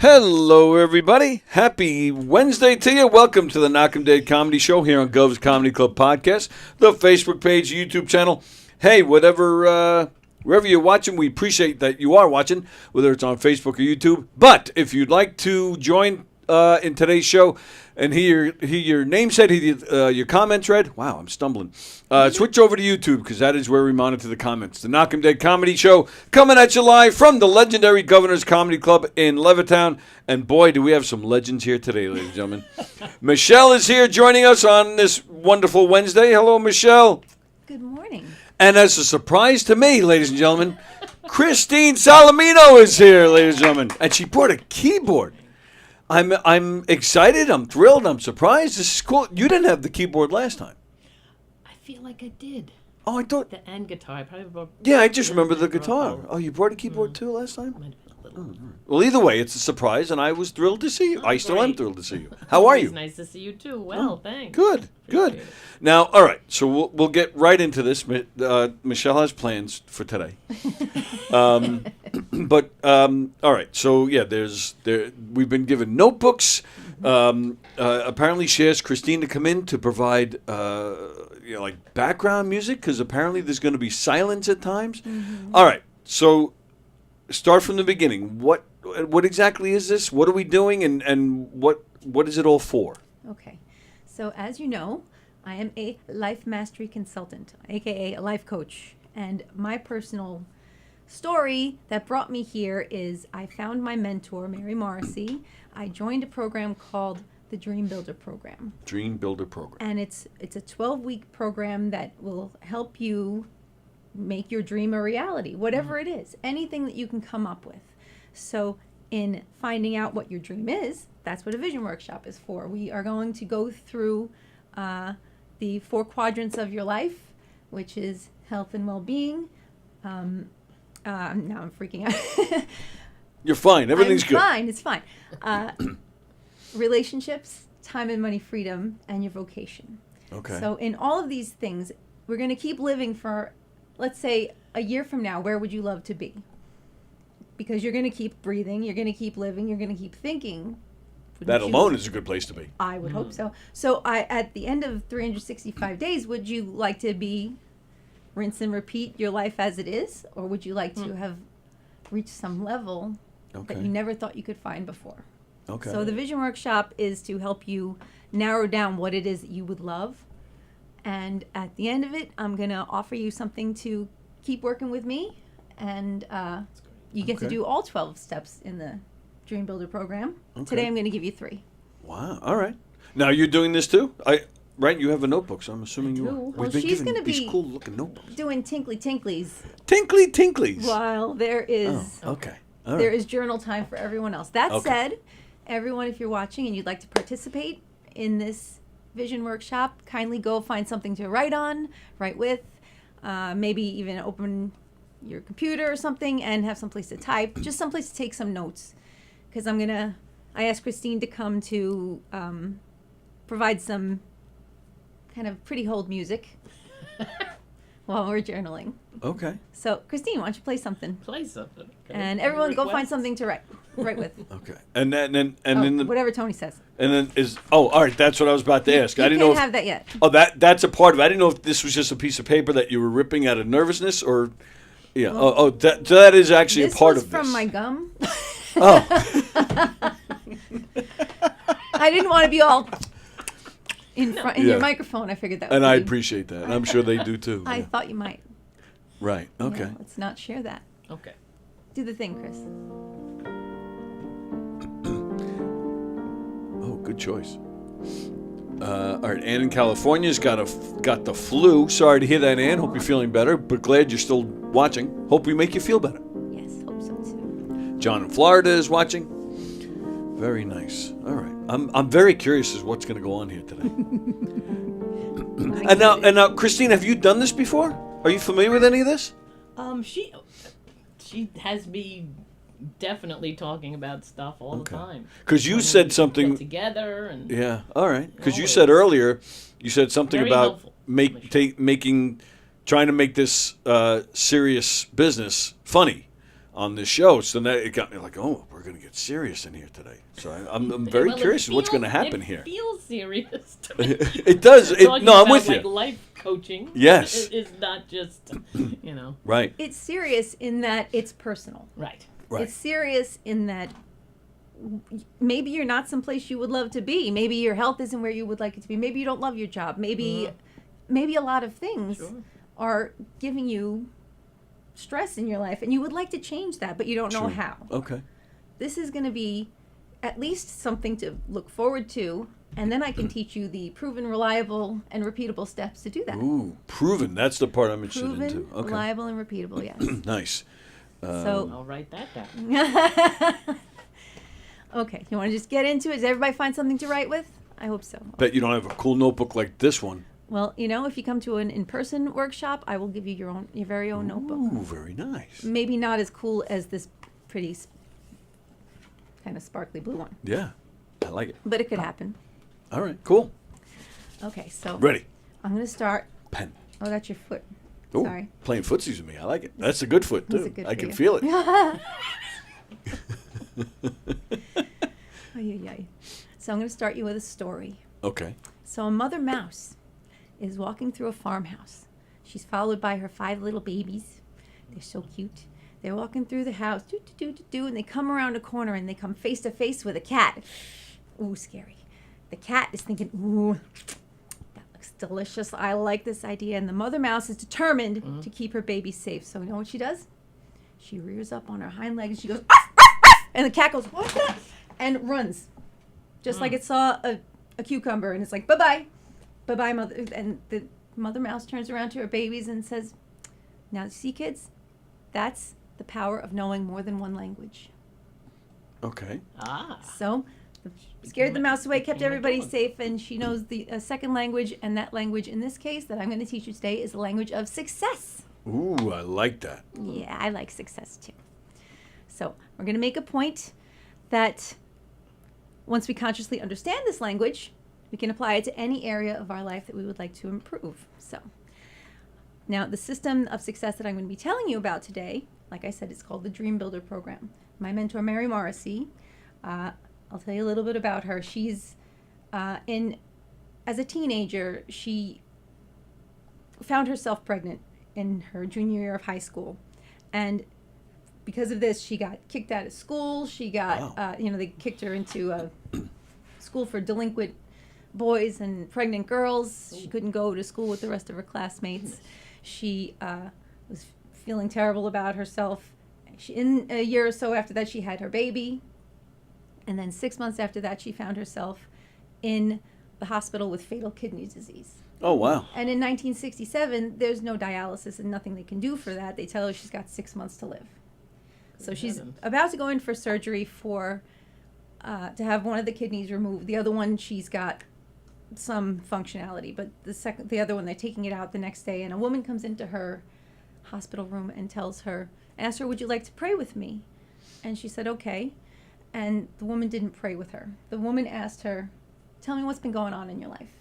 Hello, everybody. Happy Wednesday to you. Welcome to the Knock 'em Dead Comedy Show here on Gov's Comedy Club Podcast, the Facebook page, YouTube channel. Hey, wherever you're watching, we appreciate that you are watching, whether it's on Facebook or YouTube. But if you'd like to join in today's show and hear your name said, your comments read, wow, I'm stumbling. Switch over to YouTube because that is where we monitor the comments. The Knock 'em Dead Comedy Show coming at you live from the legendary Governor's Comedy Club in Levittown. And boy, do we have some legends here today, ladies and gentlemen. Michele is here joining us on this wonderful Wednesday. Hello, Michele. Good morning. And as a surprise to me, ladies and gentlemen, Christine Solimeno is here, ladies and gentlemen. And she brought a keyboard. I'm excited. I'm thrilled. I'm surprised. This is cool. You didn't have the keyboard last time. I feel like I did. Oh, I thought. The end guitar. I probably brought. Yeah, I just remember the guitar. Oh, you brought a keyboard too last time? Well, either way, it's a surprise, and I was thrilled to see you. I still am thrilled to see you. How are you? It's nice to see you too. Well, thanks. Good. Now, all right. So we'll get right into this. Michele has plans for today. But all right. So yeah, we've been given notebooks. Apparently, she asked Christine to come in to provide like background music because apparently there's going to be silence at times. Mm-hmm. All right. So start from the beginning. What exactly is this? What are we doing? And what is it all for? Okay. So as you know, I am a life mastery consultant, aka a life coach. And my personal story that brought me here is I found my mentor, Mary Morrissey. I joined a program called the Dream Builder Program. Dream Builder Program. And it's a 12-week program that will help you make your dream a reality, whatever it is, anything that you can come up with. So in finding out what your dream is, that's what a vision workshop is for. We are going to go through the 4 quadrants of your life, which is health and well-being. Now I'm freaking out. You're fine. Everything's good. It's fine. Relationships, time and money freedom, and your vocation. Okay. So in all of these things, we're going to keep living for, let's say, a year from now. Where would you love to be? Because you're going to keep breathing, you're going to keep living, you're going to keep thinking. That alone is a good place to be. I would hope so. So at the end of 365 days, would you like to be rinse and repeat your life as it is? Or would you like to have reached some level that you never thought you could find before? Okay. So the Vision Workshop is to help you narrow down what it is that you would love. And at the end of it, I'm going to offer you something to keep working with me. And you get to do all 12 steps in the Dream Builder program. Okay. Today I'm going to give you 3. Wow. All right. Now you're doing this too? Right, you have a notebook, so I'm assuming you are. Well, she's going to be cool looking notebooks. Doing tinkly tinklies. Tinkly tinklies. While there is okay. All right. There is journal time for everyone else. That said, everyone, if you're watching and you'd like to participate in this Vision Workshop, kindly go find something to write on, write with, maybe even open your computer or something and have someplace to type, just someplace to take some notes. Because I asked Christine to come to provide some kind of pretty hold music while we're journaling. Okay. So, Christine, why don't you play something? Play something. Okay. And everyone go find something to write with. Okay. And then whatever Tony says. And then all right, that's what I was about to ask. I didn't know You can't have that yet. Oh, that's a part of it. I didn't know if this was just a piece of paper that you were ripping out of nervousness or yeah. Well, that is actually a part of this. This was from my gum. Oh. I didn't want to be all in front in your microphone. I figured that would and be. I appreciate that. And I'm sure they do too. I thought you might. Right. Okay. Yeah, let's not share that. Okay. Do the thing, Chris. Oh, good choice. All right, Ann in California's got the flu. Sorry to hear that, Ann. Hope you're feeling better, but glad you're still watching. Hope we make you feel better. Yes, hope so too. John in Florida is watching. Very nice. All right, I'm very curious as what's going to go on here today. and now, Christine, have you done this before? Are you familiar with any of this? She has me definitely talking about stuff all the time. Because you said something get together and yeah. All right. Because you said earlier, you said something Very about helpful. trying to make this serious business funny on this show. So that it got me like, oh, we're we're going to get serious in here today. So I'm very curious what's going to happen here. It feels serious to me. It does. Talking No, I'm about, with you. like, life coaching. Yes. Is not just, Right. It's serious in that it's personal. Right. Right. It's serious in that maybe you're not someplace you would love to be. Maybe your health isn't where you would like it to be. Maybe you don't love your job. Maybe a lot of things are giving you stress in your life, and you would like to change that, but you don't know how. Okay. This is going to be at least something to look forward to, and then I can teach you the proven, reliable, and repeatable steps to do that. Ooh, proven. That's the part I'm interested Proven, into. Okay. reliable, and repeatable, yes. Nice. So I'll write that down. okay, you want to just get into it? Does everybody find something to write with? I hope so. Bet you don't have a cool notebook like this one. Well, if you come to an in-person workshop, I will give you your very own notebook. Ooh, very nice. Maybe not as cool as this pretty kind of sparkly blue one, Yeah, I like it. but it could happen. All right, cool. Okay, so Ready. I'm going to start. Pen. Oh, that's your foot. Ooh, Sorry. playing footsies with me. I like it. That's a good foot, That's too. a good I for can you. feel it. Ay. So I'm going to start you with a story. Okay. So a mother mouse is walking through a farmhouse. She's followed by her 5 little babies. They're so cute. They're walking through the house, and they come around a corner and they come face to face with a cat. Ooh, scary. The cat is thinking, ooh, that looks delicious. I like this idea. And the mother mouse is determined to keep her babies safe. So you know what she does? She rears up on her hind legs. She goes, "Arf, arf, arf," and the cat goes, "What's that?" and runs. Just like it saw a cucumber, and it's like, bye-bye. Bye-bye, mother. And the mother mouse turns around to her babies and says, "Now, see, kids, that's the power of knowing more than one language." Okay. So, scared the mouse away, kept became a everybody dog. safe, and she knows the second language, and that language, in this case, that I'm going to teach you today is the language of success. Ooh, I like that. Yeah, I like success, too. So, we're going to make a point that once we consciously understand this language, we can apply it to any area of our life that we would like to improve. So, now the system of success that I'm going to be telling you about today, like I said, it's called the Dream Builder Program. My mentor, Mary Morrissey, I'll tell you a little bit about her. She's as a teenager, she found herself pregnant in her junior year of high school. And because of this, she got kicked out of school. She got, they kicked her into a school for delinquent boys and pregnant girls. She couldn't go to school with the rest of her classmates. She was feeling terrible about herself. In a year or so after that, she had her baby. And then 6 months after that, she found herself in the hospital with fatal kidney disease. Oh, wow. And in 1967, there's no dialysis and nothing they can do for that. They tell her she's got 6 months to live. So she's about to go in for surgery to have one of the kidneys removed. The other one, she's got some functionality, but the other one, they're taking it out the next day. And a woman comes into her hospital room and asks her, "Would you like to pray with me?" And she said, "Okay." And the woman didn't pray with her. The woman asked her, "Tell me what's been going on in your life."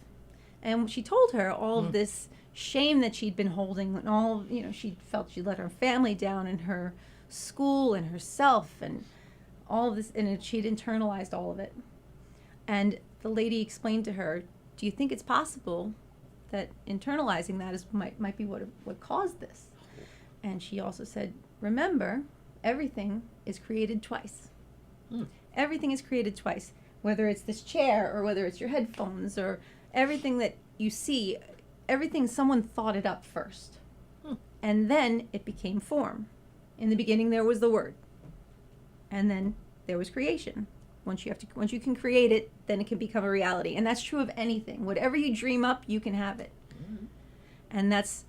And she told her all of this shame that she'd been holding, and all, she felt she'd let her family down, and her school, and herself, and all of this, and she'd internalized all of it. And the lady explained to her, "Do you think it's possible that internalizing that might be what caused this?" And she also said, "Remember, everything is created twice. Everything is created twice, whether it's this chair or whether it's your headphones or everything that you see, everything, someone thought it up first. And then it became form. In the beginning, there was the word. And then there was creation. Once you can create it, then it can become a reality. And that's true of anything. Whatever you dream up, you can have it." And that's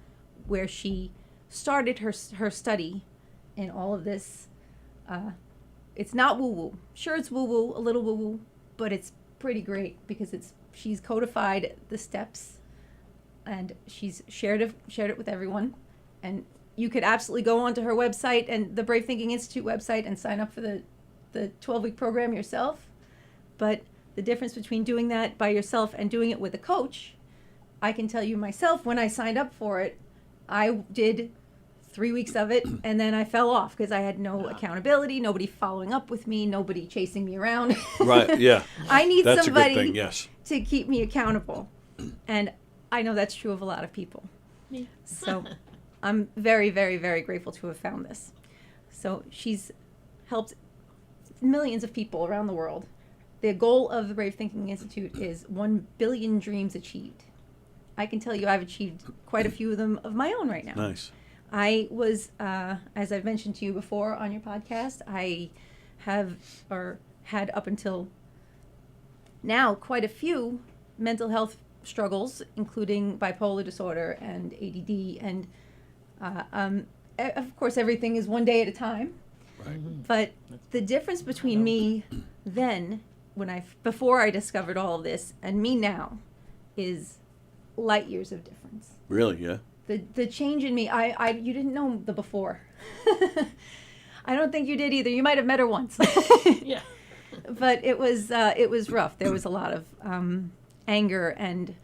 where she started her study in all of this. It's not woo-woo. Sure, it's woo-woo, a little woo-woo, but it's pretty great because she's codified the steps, and she's shared it with everyone. And you could absolutely go onto her website and the Brave Thinking Institute website and sign up for the 12-week program yourself. But the difference between doing that by yourself and doing it with a coach, I can tell you myself, when I signed up for it, I did 3 weeks of it, and then I fell off because I had no accountability, nobody following up with me, nobody chasing me around. Right, yeah. I need That's somebody a good thing, yes. to keep me accountable. And I know that's true of a lot of people. Me. So I'm very, very, very grateful to have found this. So she's helped millions of people around the world. The goal of the Brave Thinking Institute is 1 billion dreams achieved. I can tell you I've achieved quite a few of them of my own right now. Nice. I was, as I've mentioned to you before on your podcast, I have or had up until now quite a few mental health struggles, including bipolar disorder and ADD, and of course everything is one day at a time. Right. But the difference between me then, before I discovered all of this, and me now, is light years of difference. Really, yeah. The change in me, you didn't know the before. I don't think you did either. You might have met her once. Yeah. But it was rough. There was a lot of anger, and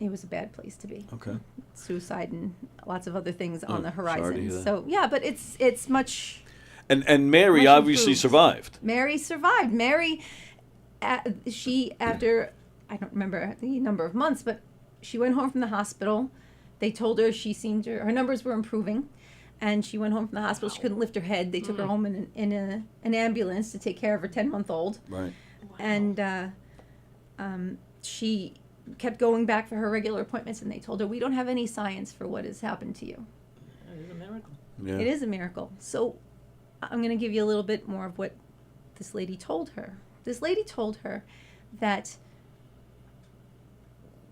it was a bad place to be. Okay. Suicide and lots of other things on the sorry to horizon. hear that. So yeah, but it's much. And Mary Much obviously improved. survived. Mary survived. Mary, after I don't remember the number of months, but she went home from the hospital. They told her her numbers were improving, and she went home from the hospital. She couldn't lift her head. They took her home in an ambulance to take care of her 10-month-old. Right. And she kept going back for her regular appointments, and they told her, we don't have any science for what has happened to you. That is a miracle. Yeah. It is a miracle. So I'm going to give you a little bit more of what this lady told her. This lady told her that,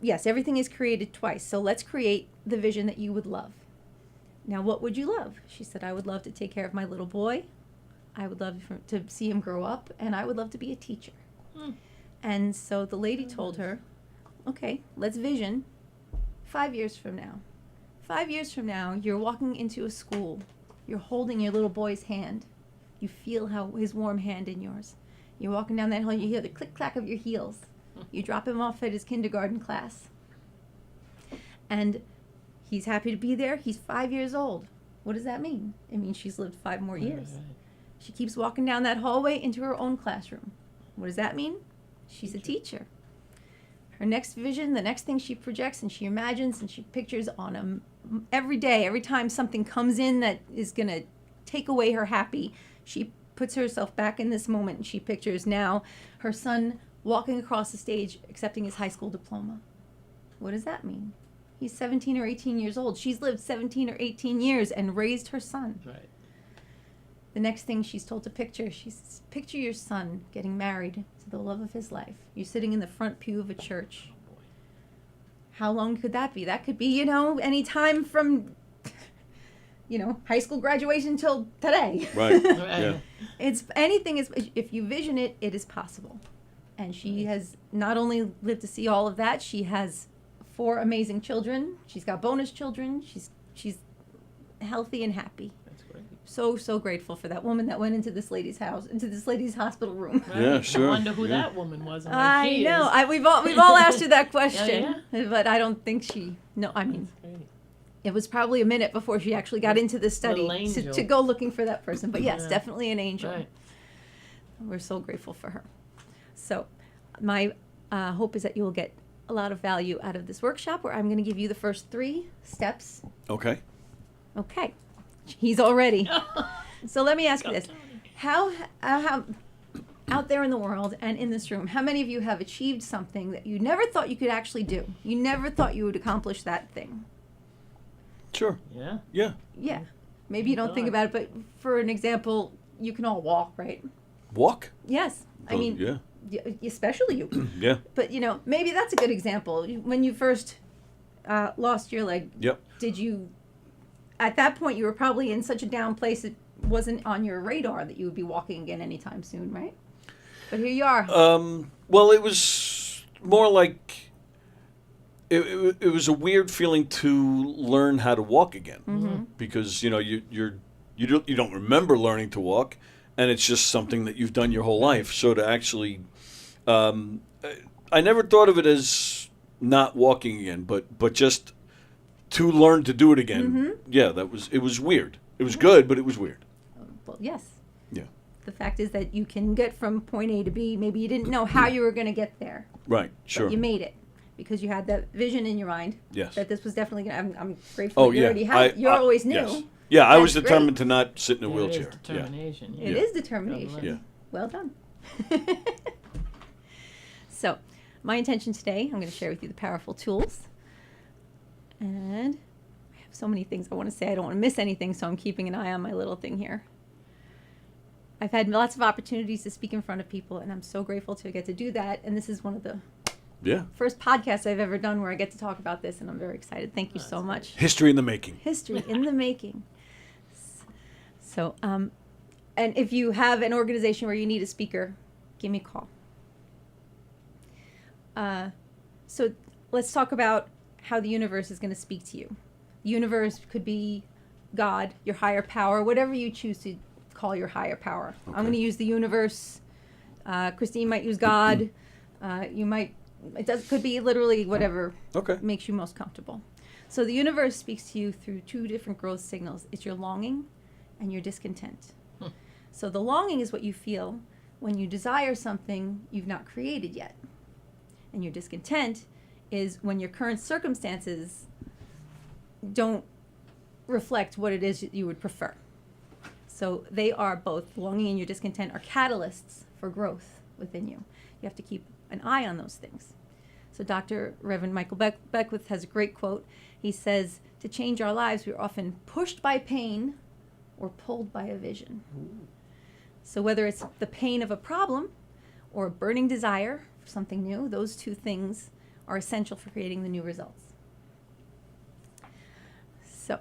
yes, everything is created twice, so let's create the vision that you would love. Now, what would you love? She said, I would love to take care of my little boy. I would love to see him grow up, and I would love to be a teacher. And so the lady told her, okay, let's vision 5 years from now. 5 years from now, you're walking into a school. You're holding your little boy's hand. You feel his warm hand in yours. You're walking down that hall, you hear the click-clack of your heels. You drop him off at his kindergarten class. And he's happy to be there. He's 5 years old. What does that mean? It means she's lived 5 more years. Right. She keeps walking down that hallway into her own classroom. What does that mean? She's a teacher. Her next vision, the next thing she projects and she imagines and she pictures on him every day, every time something comes in that is going to take away her happy, she puts herself back in this moment and she pictures now her son walking across the stage accepting his high school diploma. What does that mean? He's 17 or 18 years old. She's lived 17 or 18 years and raised her son. Right. The next thing she's told to picture, picture your son getting married to the love of his life. You're sitting in the front pew of a church. Oh, boy. How long could that be? That could be, any time from, high school graduation till today. Right. Right. Yeah. It's anything is, if you vision it, it is possible. And she has not only lived to see all of that, she has 4 amazing children. She's got bonus children. She's healthy and happy. That's great. So grateful for that woman that went into this lady's house, into this lady's hospital room. Right. Yeah, sure. I wonder who Yeah. that woman was. And I she know. Is. We've all asked her that question, Yeah, but I don't think she. No, I mean, That's great. it was probably a minute before she actually got into the study Little angel. to go looking for that person. But yes, Yeah. definitely an angel. Right. We're so grateful for her. So, my hope is that you will get a lot of value out of this workshop, where I'm going to give you the first 3 steps. Okay. Okay, he's all ready. So let me ask you Go, this: Tony. how out there in the world and in this room, how many of you have achieved something that you never thought you could actually do? You never thought you would accomplish that thing. Sure. Yeah. Yeah. Yeah, maybe you don't think about it, but for an example, you can all walk, right? Walk? Yes, I Oh, mean, yeah. especially you. Yeah. But maybe that's a good example. When you first lost your leg, Yep. did you? At that point, you were probably in such a down place it wasn't on your radar that you would be walking again anytime soon, right? But here you are. Well, it was more like it was a weird feeling to learn how to walk again, because you don't remember learning to walk, and it's just something that you've done your whole life. So to actually, I never thought of it as not walking again, but just to learn to do it again. Mm-hmm. Yeah, it was weird. It was good, but it was weird. Well, yes. Yeah. The fact is that you can get from point A to B. Maybe you didn't know how you were going to get there. Right. Sure. But you made it because you had that vision in your mind. Yes. That this was definitely going to. I'm grateful Oh that you yeah. already had. You always knew. Yes. Yeah, I was That's determined great. to not sit in a Yeah, wheelchair. It is determination. It Yeah. is determination. Yeah. Well done. So, my intention today, I'm going to share with you the powerful tools. And I have so many things I want to say. I don't want to miss anything, so I'm keeping an eye on my little thing here. I've had lots of opportunities to speak in front of people, and I'm so grateful to get to do that. And this is one of the Yeah. first podcasts I've ever done where I get to talk about this, and I'm very excited. Thank you so much. History in the making. History in the making. So, and if you have an organization where you need a speaker, give me a call. So let's talk about how the universe is going to speak to you. The universe could be God, your higher power, whatever you choose to call your higher power. Okay. I'm going to use the universe. Christine might use God. You might. Could be literally whatever Okay. makes you most comfortable. So the universe speaks to you through two different growth signals. It's your longing and your discontent. So the longing is what you feel when you desire something you've not created yet. And your discontent is when your current circumstances don't reflect what it is you would prefer. So they are both, longing and your discontent are catalysts for growth within you. You have to keep an eye on those things. So Dr. Reverend Michael Beckwith has a great quote. He says, to change our lives, we're often pushed by pain or pulled by a vision. So whether it's the pain of a problem or a burning desire for something new, those two things are essential for creating the new results. So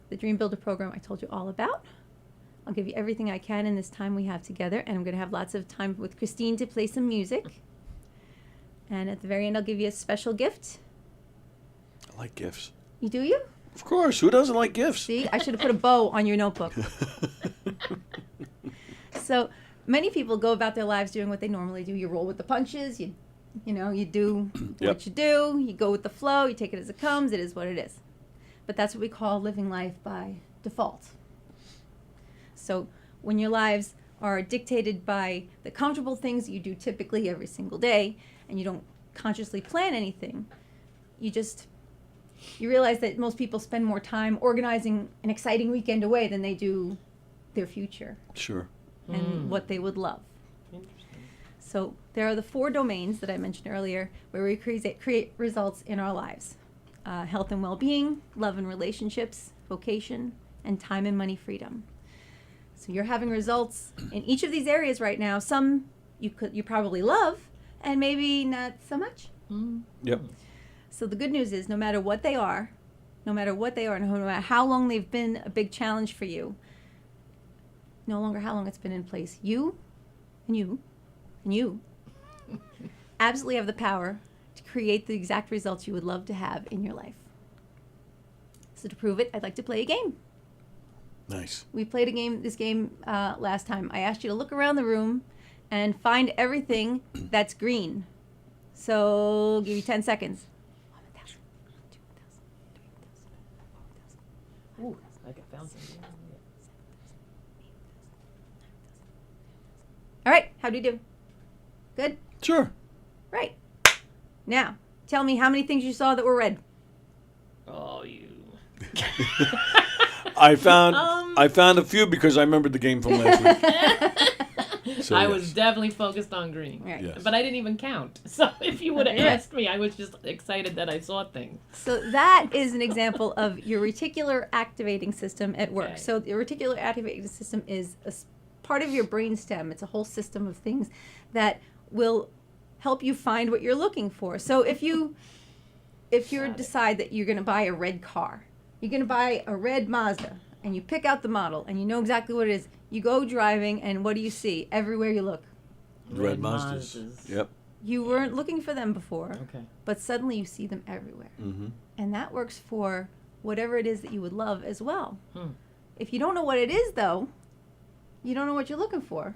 the Dream Builder program I told you all about. I'll give you everything I can in this time we have together, and I'm going to have lots of time with Christine to play some music. And at the very end, I'll give you a special gift. I like gifts. You do you? Of course. Who doesn't like gifts? See, I should have put a bow on your notebook. So many people go about their lives doing what they normally do. You roll with the punches. You do Yep. what you do. You go with the flow. You take it as it comes. It is what it is. But that's what we call living life by default. So when your lives are dictated by the comfortable things that you do typically every single day, and you don't consciously plan anything, you realize that most people spend more time organizing an exciting weekend away than they do their future Sure. and what they would love. Interesting. So there are the 4 domains that I mentioned earlier where we create results in our lives. Health and well-being, love and relationships, vocation, and time and money freedom. So you're having results in each of these areas right now. Some you probably love, and maybe not so much. Yep. So the good news is no matter what they are, no matter how long they've been a big challenge for you, no longer how long it's been in place, you and you and you absolutely have the power to create the exact results you would love to have in your life. So to prove it, I'd like to play a game. Nice. We played this game last time. I asked you to look around the room and find everything that's green. So I'll give you 10 seconds. 1,000, 2,000, 3,000, 4,000. Ooh, like I found something. All right, how'd you do? Good? Sure. Right. Now, tell me how many things you saw that were red. Oh, you. I found a few because I remembered the game from last week. So, I yes. was definitely focused on green. Right. Yes. But I didn't even count. So if you would have Okay. asked me, I was just excited that I saw things. So that is an example of your reticular activating system at work. Okay. So the reticular activating system is part of your brainstem. It's a whole system of things that will help you find what you're looking for. So if you decide that you're going to buy a red car, you're going to buy a red Mazda, and you pick out the model, and you know exactly what it is. You go driving, and what do you see everywhere you look? Red Mazdas. Yep. You weren't looking for them before, Okay. but suddenly you see them everywhere. Mm-hmm. And that works for whatever it is that you would love as well. Hmm. If you don't know what it is, though, you don't know what you're looking for.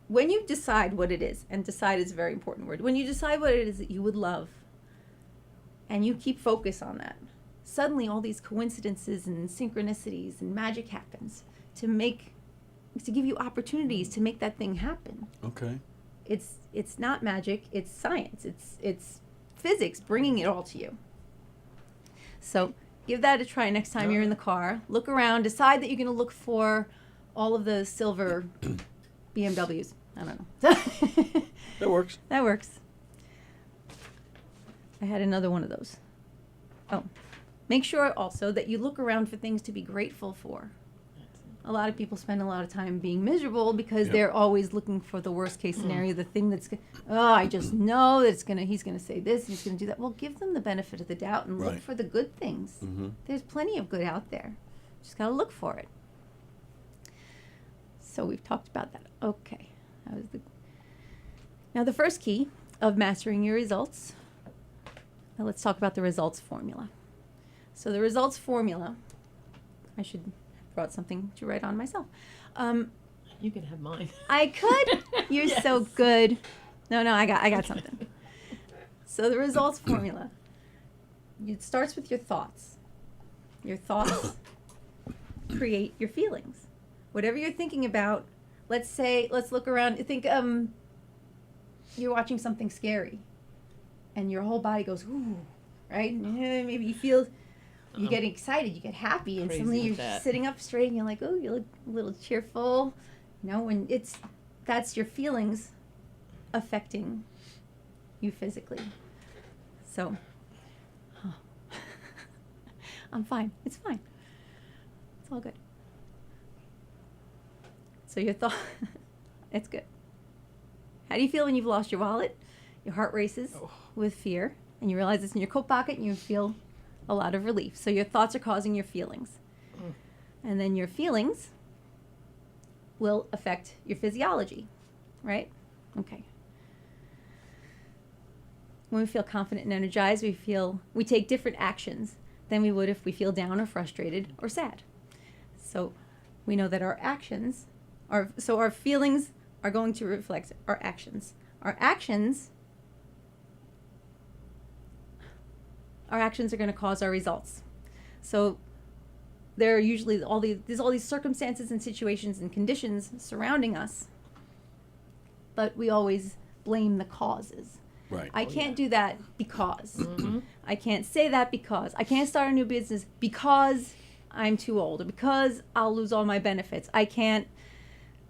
When you decide what it is, and decide is a very important word, when you decide what it is that you would love, and you keep focus on that, suddenly all these coincidences and synchronicities and magic happens to give you opportunities to make that thing happen. Okay. It's not magic, it's science. It's physics bringing it all to you. So give that a try next time you're in the car. Look around, decide that you're going to look for all of the silver BMWs. I don't know. That works. That works. I had another one of those. Oh, make sure also that you look around for things to be grateful for. A lot of people spend a lot of time being miserable because they're always looking for the worst case scenario, the thing that's, I just know that he's gonna say this, he's gonna do that. Well, give them the benefit of the doubt and look for the good things. Mm-hmm. There's plenty of good out there. Just gotta look for it. So we've talked about that. Okay. Now the first key of mastering your results. Now let's talk about the results formula. So the results formula, I should have brought something to write on myself. You can have mine. I could. You're so good. No, I got something. So the results formula. It starts with your thoughts. Your thoughts create your feelings. Whatever you're thinking about, let's look around. Think you're watching something scary, and your whole body goes, ooh, right? Maybe you feel, you get excited, you get happy, and suddenly you're sitting up straight, and you're like, oh, you look a little cheerful. And that's your feelings affecting you physically. So, I'm fine. It's fine. It's all good. So your thought, it's good. How do you feel when you've lost your wallet? Your heart races with fear, and you realize it's in your coat pocket, and you feel a lot of relief. So your thoughts are causing your feelings. And then your feelings will affect your physiology, right? Okay. When we feel confident and energized, we take different actions than we would if we feel down or frustrated or sad. So we know that our feelings are going to reflect our actions. Our actions are going to cause our results. So there are usually all these circumstances and situations and conditions surrounding us, but we always blame the causes. Right. I can't do that because. I can't say that because. I can't start a new business because I'm too old, or because I'll lose all my benefits. I can't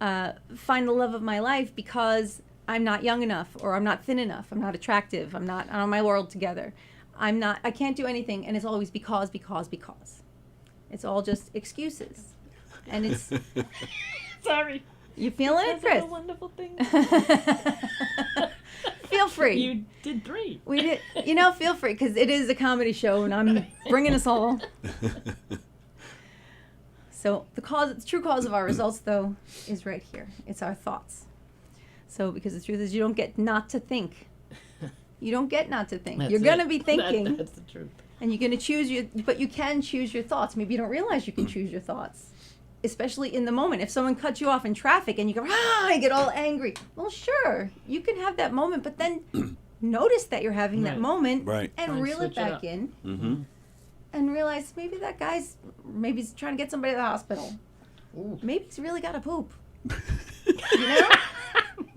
find the love of my life because I'm not young enough, or I'm not thin enough, I'm not attractive, I don't have my world together. I can't do anything, and it's always because. It's all just excuses. And it's... Sorry. You feeling it, Chris? That's a wonderful thing. Feel free. You did 3. We did. Feel free, because it is a comedy show, and I'm bringing us all. So the true cause of our results, though, is right here. It's our thoughts. So because the truth is, you don't get not to think. You don't get not to think. You're going to be thinking. That's the truth. And you're going to choose but you can choose your thoughts. Maybe you don't realize you can choose your thoughts, especially in the moment. If someone cuts you off in traffic and you go, you get all angry. Well, sure, you can have that moment, but then notice that you're having that moment and reel it back in. Mm-hmm. And realize maybe that guy's he's trying to get somebody to the hospital. Ooh. Maybe he's really got to poop.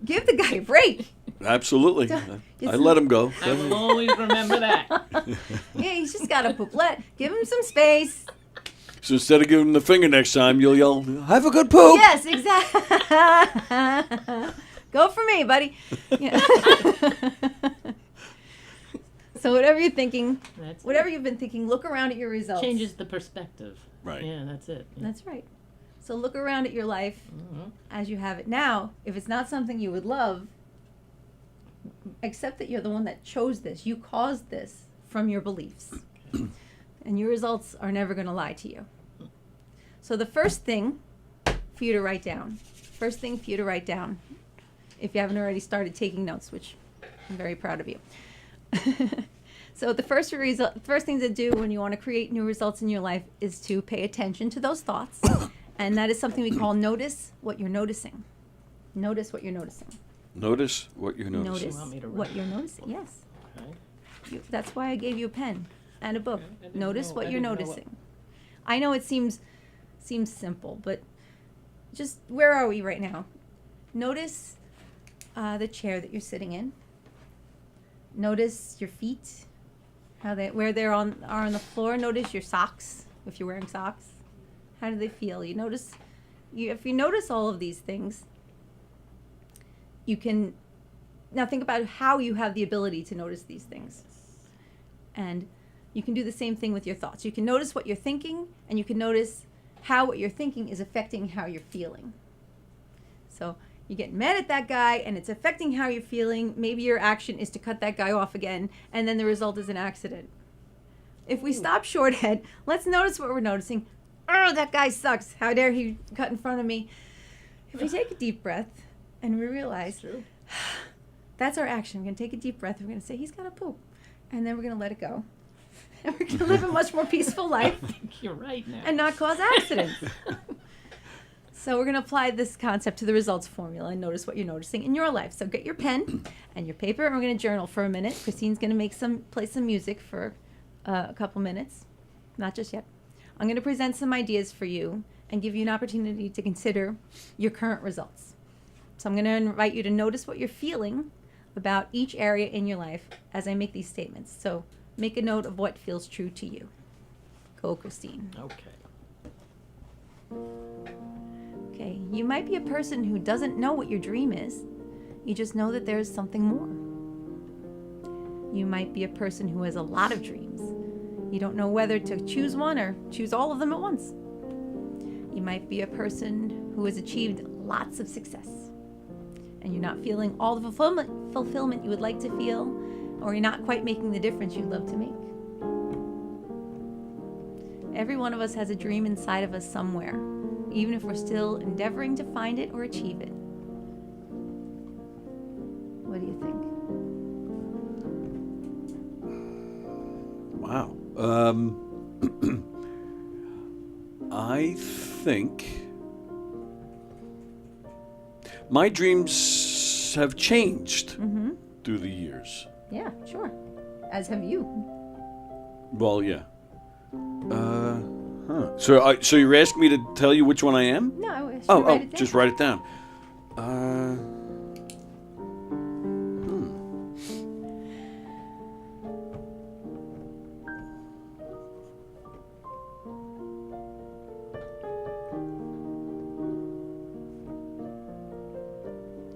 Give the guy a break. Absolutely. I let him go. I will always remember that. Yeah, he's just got to poop. Give him some space. So instead of giving him the finger next time, you'll yell, "Have a good poop." Yes, exactly. Go for me, buddy. Yeah. So whatever you're thinking, whatever you've been thinking, look around at your results. Changes the perspective. Right. Yeah, that's it. Yeah. That's right. So look around at your life as you have it now. If it's not something you would love, accept that you're the one that chose this. You caused this from your beliefs. And your results are never going to lie to you. So the first thing for you to write down, if you haven't already started taking notes, which I'm very proud of you. So the first thing to do when you want to create new results in your life is to pay attention to those thoughts. And that is something we call notice what you're noticing. Notice what you're noticing. Notice what you're noticing. Notice You want me to what write? you're noticing, yes. Okay. That's why I gave you a pen. and a book. I didn't Notice know- what I you're didn't know noticing. I know it seems simple, but just where are we right now? Notice the chair that you're sitting in. Notice your feet, where they are on the floor. Notice your socks, if you're wearing socks. How do they feel? If you notice all of these things, you can now think about how you have the ability to notice these things. And you can do the same thing with your thoughts. You can notice what you're thinking, and you can notice how what you're thinking is affecting how you're feeling. So you get mad at that guy, and it's affecting how you're feeling. Maybe your action is to cut that guy off again, and then the result is an accident. If we stop shorthand, let's notice what we're noticing. Oh, that guy sucks. How dare he cut in front of me? If we take a deep breath and we realize that's our action. We're going to take a deep breath. We're going to say, he's got to poop. And then we're going to let it go. And we're going to live a much more peaceful life I think you're right now. and not cause accidents. So we're going to apply this concept to the results formula and notice what you're noticing in your life. So get your pen and your paper, and we're going to journal for a minute. Christine's going to play some music for a couple minutes. Not just yet. I'm going to present some ideas for you and give you an opportunity to consider your current results. So I'm going to invite you to notice what you're feeling about each area in your life as I make these statements. So make a note of what feels true to you. Go, Christine. Okay, you might be a person who doesn't know what your dream is. You just know that there is something more. You might be a person who has a lot of dreams. You don't know whether to choose one or choose all of them at once. You might be a person who has achieved lots of success, and you're not feeling all the fulfillment you would like to feel, or you're not quite making the difference you'd love to make. Every one of us has a dream inside of us somewhere, even if we're still endeavoring to find it or achieve it. What do you think? Wow. I think my dreams have changed through the years. Yeah, sure. As have you. Well, yeah. So you're asking me to tell you which one I am? No, I should write it down. Just write it down.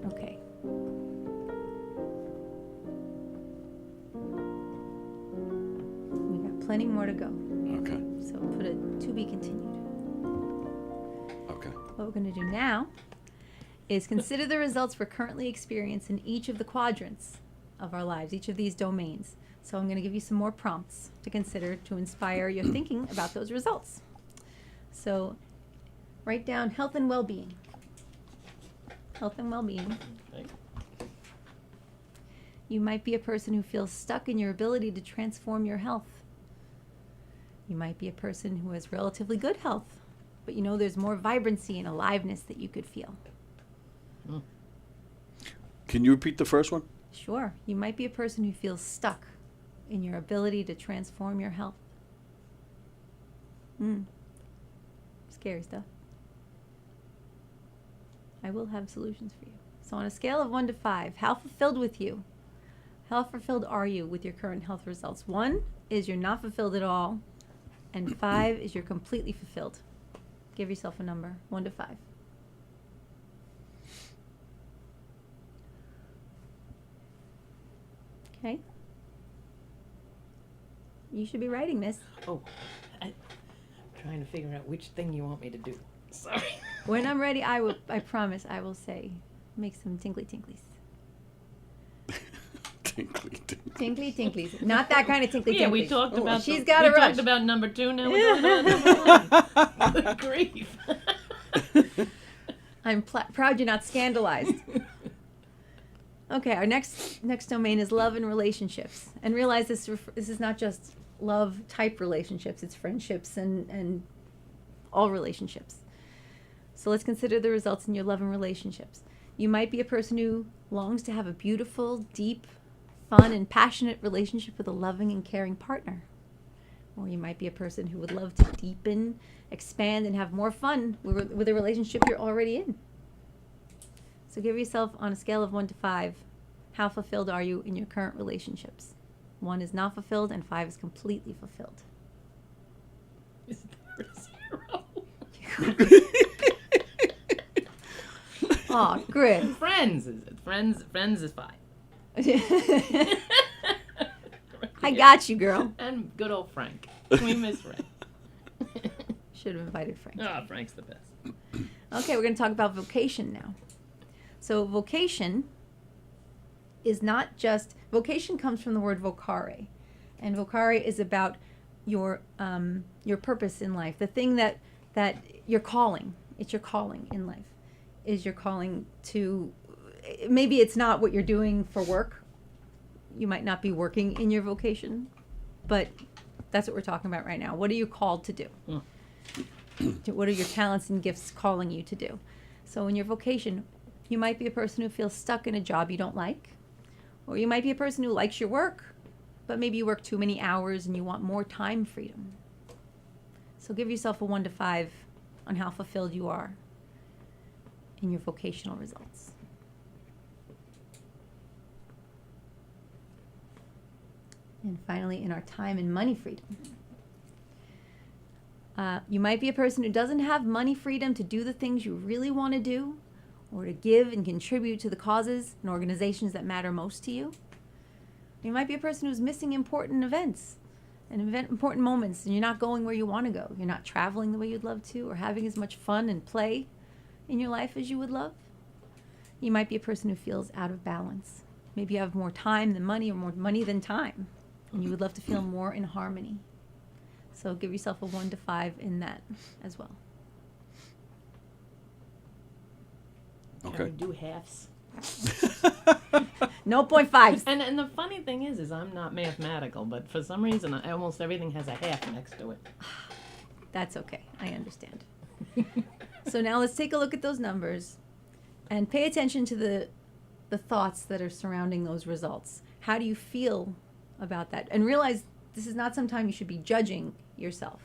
Okay. We got plenty more to go. Okay. So put a to be continued. Okay. What we're going to do now is consider the results we're currently experiencing in each of the quadrants of our lives, each of these domains. So I'm going to give you some more prompts to consider to inspire your thinking about those results. So write down health and well-being. Health and well-being. Okay. You might be a person who feels stuck in your ability to transform your health. You might be a person who has relatively good health, but you know there's more vibrancy and aliveness that you could feel. Can you repeat the first one? Sure. You might be a person who feels stuck in your ability to transform your health. Scary stuff. I will have solutions for you. So on a scale of 1 to 5, how fulfilled are you with your current health results? 1 is you're not fulfilled at all, and 5 is you're completely fulfilled. Give yourself a number, 1 to 5. Okay. You should be writing this. Oh, I'm trying to figure out which thing you want me to do. Sorry. When I'm ready, I promise I will say, make some tinkly tinklies. Tinkly, tinkly. Tinkly tinklies. Not that kind of tinkly tinklies. Yeah, we talked about. She's got a We rush. talked about number 2. Now we're talking about number 1. Good grief. I'm proud you're not scandalized. Okay, our next domain is love and relationships. And realize this is not just love type relationships, it's friendships and all relationships. So let's consider the results in your love and relationships. You might be a person who longs to have a beautiful, deep, fun, and passionate relationship with a loving and caring partner. Or you might be a person who would love to deepen, expand, and have more fun with a relationship you're already in. So give yourself, on a scale of 1 to 5, how fulfilled are you in your current relationships? 1 is not fulfilled and 5 is completely fulfilled. Is there a 0? Oh, Griff. Friends is 5. I got you, girl. And good old Frank. We miss Frank. Should have invited Frank. Ah, Frank's the best. Okay, we're going to talk about vocation now. So vocation is not just, vocation comes from the word vocare. And vocare is about your purpose in life. The thing that your calling, it's your calling in life. Is your calling to, maybe it's not what you're doing for work. You might not be working in your vocation, but that's what we're talking about right now. What are you called to do? What are your talents and gifts calling you to do? So in your vocation, you might be a person who feels stuck in a job you don't like, or you might be a person who likes your work, but maybe you work too many hours and you want more time freedom. So give yourself a 1 to 5 on how fulfilled you are in your vocational results. And finally, in our time and money freedom. You might be a person who doesn't have money freedom to do the things you really want to do, or to give and contribute to the causes and organizations that matter most to you. You might be a person who's missing important events and important moments, and you're not going where you want to go. You're not traveling the way you'd love to, or having as much fun and play in your life as you would love. You might be a person who feels out of balance. Maybe you have more time than money, or more money than time, and you would love to feel more in harmony. So give yourself a 1 to 5 in that as well. Can Okay. we do halves? No 0.5s. And the funny thing is I'm not mathematical, but for some reason almost everything has a half next to it. That's okay. I understand. So now let's take a look at those numbers and pay attention to the thoughts that are surrounding those results. How do you feel about that? And realize this is not some time you should be judging yourself.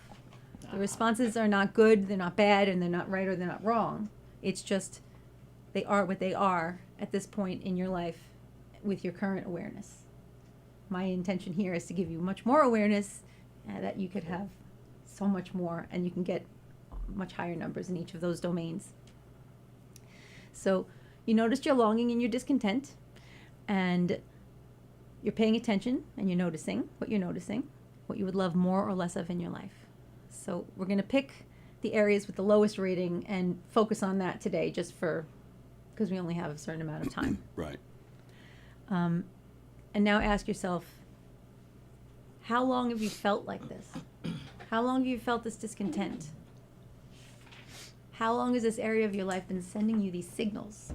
The responses are not good, they're not bad, and they're not right or they're not wrong. It's just they are what they are at this point in your life with your current awareness. My intention here is to give you much more awareness that you could have so much more, and you can get much higher numbers in each of those domains. So you noticed your longing and your discontent, and you're paying attention and you're noticing, what you would love more or less of in your life. So we're going to pick the areas with the lowest rating and focus on that today, just because we only have a certain amount of time. Right. And now ask yourself, how long have you felt like this? How long have you felt this discontent? How long has this area of your life been sending you these signals?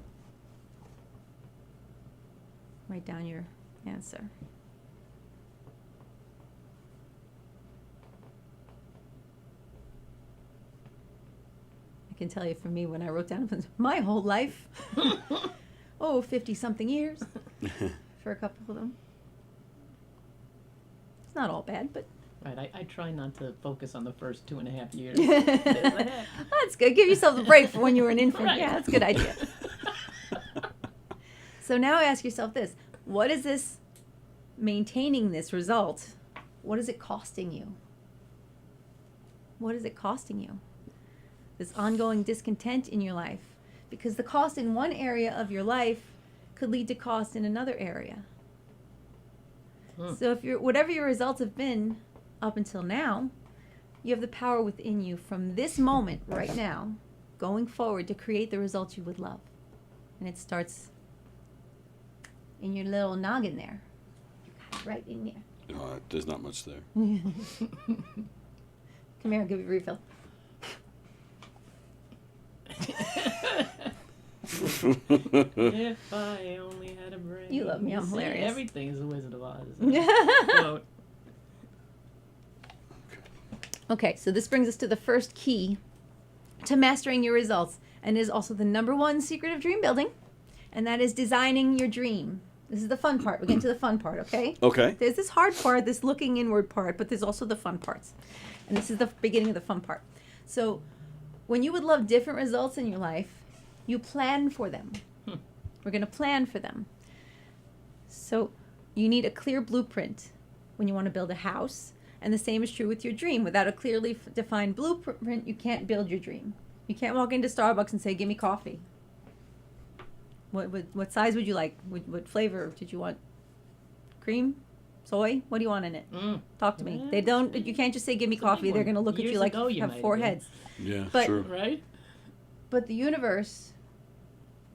Write down your answer. I can tell you for me, when I wrote down my whole life, 50-something years for a couple of them. It's not all bad, but... Right, I try not to focus on the first 2.5 years. That's good. Give yourself a break for when you were an infant. Right. Yeah, that's a good idea. So now ask yourself this. What is this, maintaining this result, what is it costing you? What is it costing you? This ongoing discontent in your life. Because the cost in one area of your life could lead to cost in another area. So if whatever your results have been up until now, you have the power within you from this moment right now, going forward, to create the results you would love. And it starts in your little noggin there. You got it right in there. There's not much there. Come here, I'll give you a refill. If I only had a brain. You love me, I'm See, hilarious. Everything is a Wizard of Oz. Quote. Okay, so this brings us to the first key to mastering your results, and is also the number one secret of dream building, and that is designing your dream. This is the fun part. We're getting to the fun part, okay? Okay. There's this hard part, this looking inward part, but there's also the fun parts. And this is the beginning of the fun part. So when you would love different results in your life, you plan for them. We're going to plan for them. So you need a clear blueprint when you want to build a house. And the same is true with your dream. Without a clearly defined blueprint, you can't build your dream. You can't walk into Starbucks and say, give me coffee. What size would you like? What flavor did you want? Cream? Soy? What do you want in it? Talk to me. They don't. You can't just say, give me coffee. They're going to look at you like you have four heads. Yeah, But, true. Right? But the universe,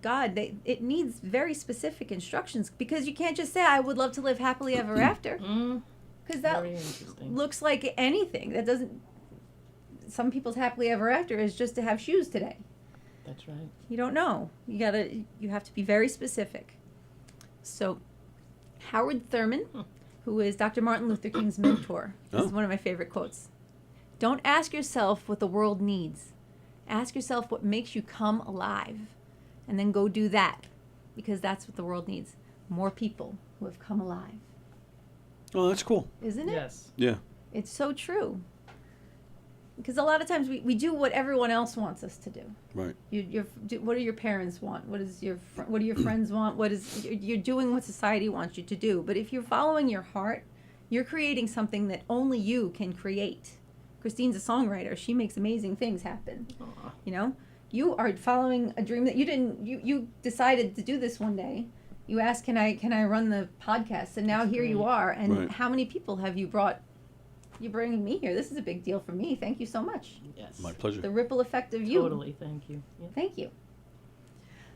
God, it needs very specific instructions, because you can't just say, I would love to live happily ever after. Because that Very interesting. looks like anything. That doesn't. Some people's happily ever after is just to have shoes today. That's right. You don't know. You have to be very specific. So, Howard Thurman, who is Dr. Martin Luther King's mentor, this is one of my favorite quotes. Don't ask yourself what the world needs. Ask yourself what makes you come alive, and then go do that, because that's what the world needs. More people who have come alive. Oh, that's cool. Isn't it? Yes. Yeah. It's so true. Because a lot of times we do what everyone else wants us to do. Right. What do your parents want? What do your friends want? You're doing what society wants you to do. But if you're following your heart, you're creating something that only you can create. Christine's a songwriter. She makes amazing things happen. Aw. You know, you are following a dream that you didn't. You decided to do this one day. You asked, can I run the podcast? And now That's here you great. are. And Right. how many people have you brought? You're bringing me here. This is a big deal for me. Thank you so much. Yes. My pleasure. The ripple effect of you. Totally. Thank you. Yeah. Thank you.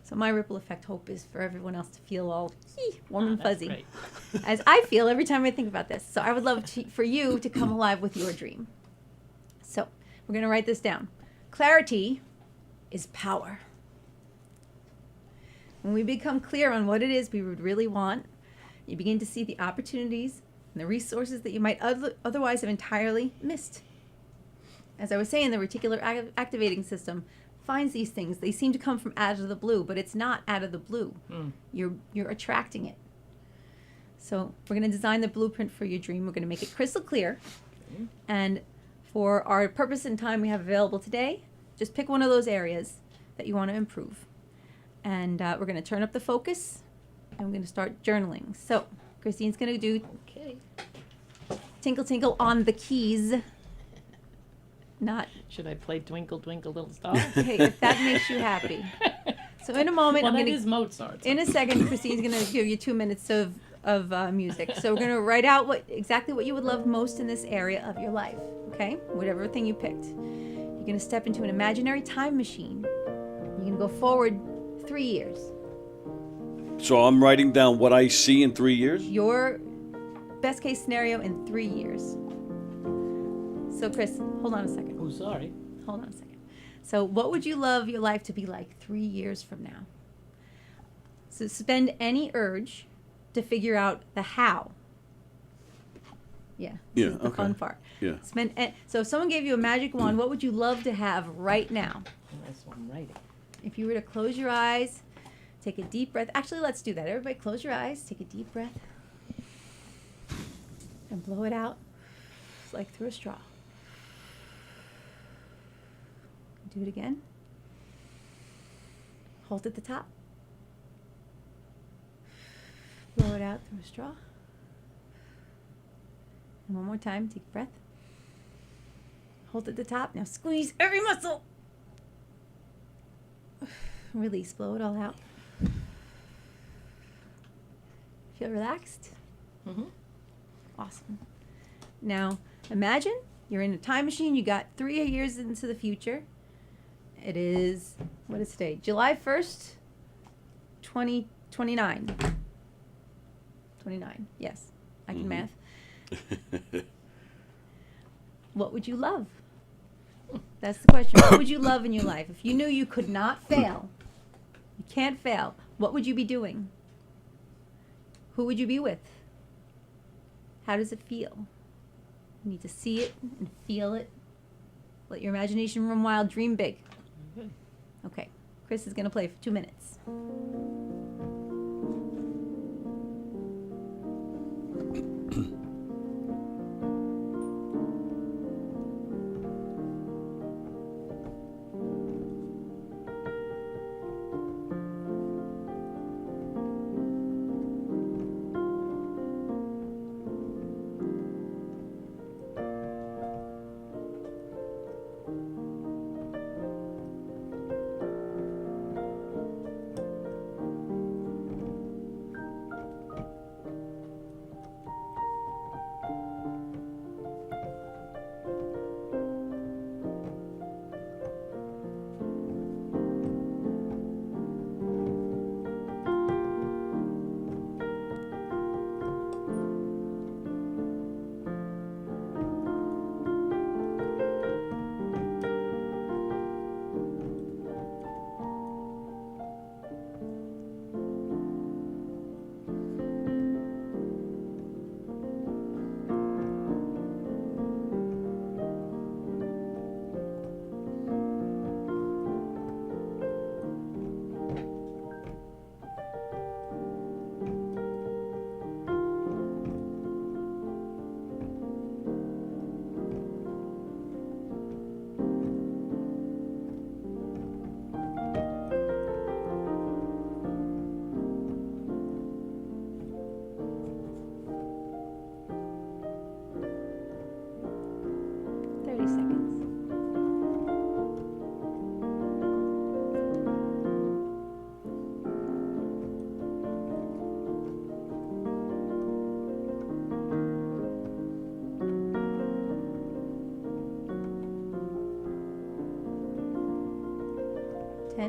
So my ripple effect hope is for everyone else to feel all warm and That's fuzzy, great. as I feel every time I think about this. So I would love for you to come alive with your dream. So we're going to write this down. Clarity is power. When we become clear on what it is we would really want, you begin to see the opportunities and the resources that you might otherwise have entirely missed. As I was saying, the reticular activating system finds these things. They seem to come from out of the blue, but it's not out of the blue. You're attracting it. So we're going to design the blueprint for your dream. We're going to make it crystal clear. And for our purpose and time we have available today, just pick one of those areas that you want to improve. And we're going to turn up the focus, and we're going to start journaling. So Christine's going to do Okay. Tinkle Tinkle on the keys. Not, Should I play Twinkle Twinkle Little Star? okay, if that makes you happy. So in a moment, Well, I'm that going is to, Mozart. in a second, Christine's going to give you 2 minutes of music. So we're going to write out exactly what you would love most in this area of your life, okay? Whatever thing you picked. You're going to step into an imaginary time machine. You're going to go forward 3 years. So I'm writing down what I see in 3 years? Your best case scenario in 3 years. So Chris, hold on a second. Oh, sorry. Hold on a second. So what would you love your life to be like 3 years from now? So suspend any urge to figure out the how. Yeah. This Yeah, is the okay. fun part. Yeah. So if someone gave you a magic wand, what would you love to have right now? That's what I'm writing. If you were to close your eyes, take a deep breath. Actually, let's do that. Everybody close your eyes, take a deep breath, and blow it out like through a straw. Do it again. Hold at the top. Blow it out through a straw. And one more time, take a breath. Hold at the top. Now squeeze every muscle. Release, blow it all out. Feel relaxed? Mm-hmm. Awesome. Now, imagine you're in a time machine. You got 3 years into the future. It is, what is today? July 1st, 2029. 29, yes. I can math. What would you love? That's the question. What would you love in your life? If you knew you could not fail, you can't fail, what would you be doing? Who would you be with? How does it feel? You need to see it and feel it. Let your imagination run wild, dream big. Good. Okay, Chris is going to play for 2 minutes.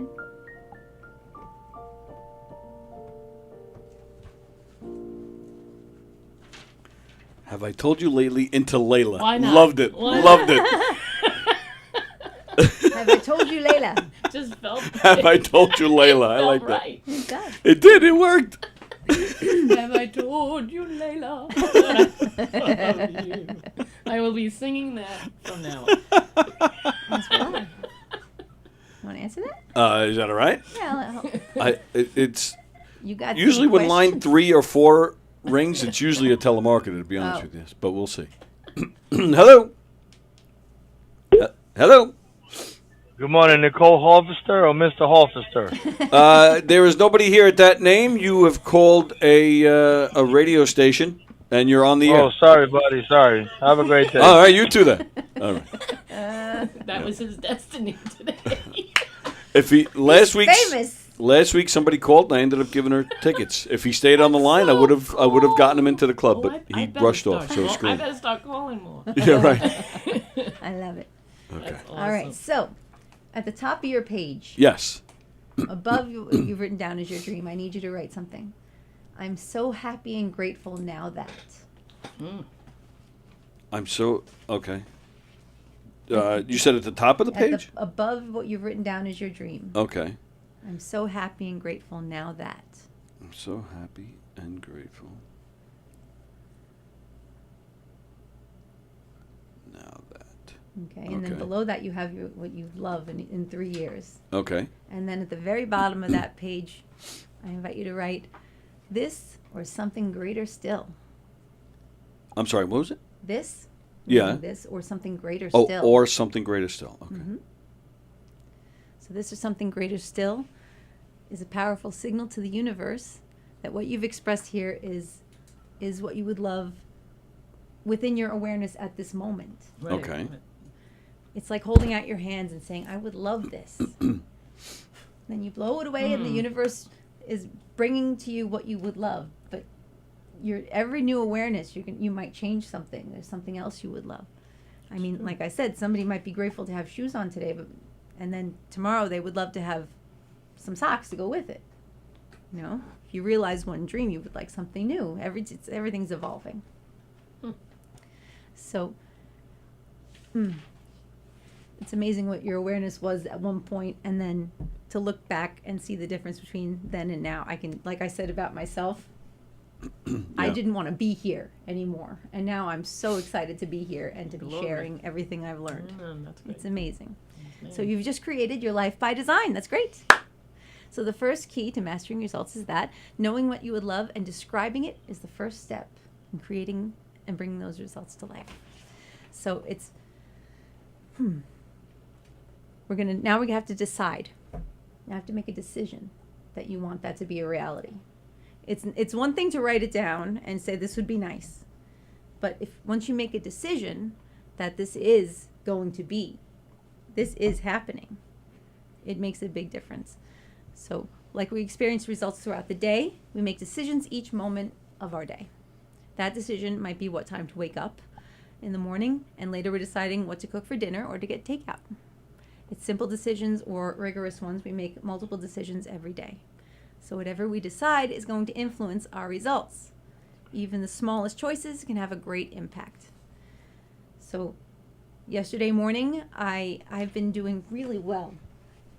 ahead. Have I told you lately? Into Layla. Why not? Loved it. Why Loved it. Have I told you, Layla? Just felt. Have I told you, Layla? I like that. Right. It does. It did. It worked. Have I told you, Layla? I will be singing that from now on. That's fine. You want to answer that? Is that all right? Yeah. It's You got usually some when line questions? 3 or 4 rings, it's usually a telemarketer, to be honest Oh. with you. But we'll see. Hello. Hello. Good morning, Nicole Harvester or Mr. Harvester? There is nobody here at that name. You have called a radio station, and you're on the air. Oh, sorry, buddy. Sorry. Have a great day. All right, you too then. All right. That was his destiny today. If he last week Famous. somebody called and I ended up giving her tickets. If he stayed on the line, I would have gotten him into the club, Oh, but I he better brushed start off. So call- screw I him. better start calling more. Yeah, right. I love it. Okay. That's All right. awesome. So, at the top of your page, Yes. above what you've written down as your dream, I need you to write something. I'm so happy and grateful now that. I'm so okay. You said at the top of the page? Above what you've written down as your dream. Okay. I'm so happy and grateful now that. I'm so happy and grateful. Now that. Okay. And then Okay. below that you have what you love in 3 years. Okay. And then at the very bottom of that page, I invite you to write this or something greater still. I'm sorry, what was it? This. Yeah. meaning This or something greater Oh, still. or something greater still. Okay. So this or something greater still is a powerful signal to the universe that what you've expressed here is what you would love within your awareness at this moment. Right. Okay. It's like holding out your hands and saying, I would love this. Then you blow it away and the universe is bringing to you what you would love. But your every new awareness, you might change something. There's something else you would love. I mean, like I said, somebody might be grateful to have shoes on today, and then tomorrow they would love to have some socks to go with it. You know, if you realize one dream, you would like something new. Everything's evolving. So, it's amazing what your awareness was at one point, and then to look back and see the difference between then and now. I can, like I said about myself, I Yeah. didn't want to be here anymore, and now I'm so excited to be here and to be Glory. sharing everything I've learned. That's great. It's amazing. Yes, So ma'am. you've just created your life by design. That's great. So the first key to mastering results is that knowing what you would love and describing it is the first step in creating and bringing those results to life. So it's we have to decide. You have to make a decision that you want that to be a reality. It's one thing to write it down and say this would be nice. But if once you make a decision that this is going to be, this is happening, it makes a big difference. So, like we experience results throughout the day, we make decisions each moment of our day. That decision might be what time to wake up in the morning, and later we're deciding what to cook for dinner or to get takeout. It's simple decisions or rigorous ones. We make multiple decisions every day. So whatever we decide is going to influence our results. Even the smallest choices can have a great impact. So yesterday morning, I've been doing really well.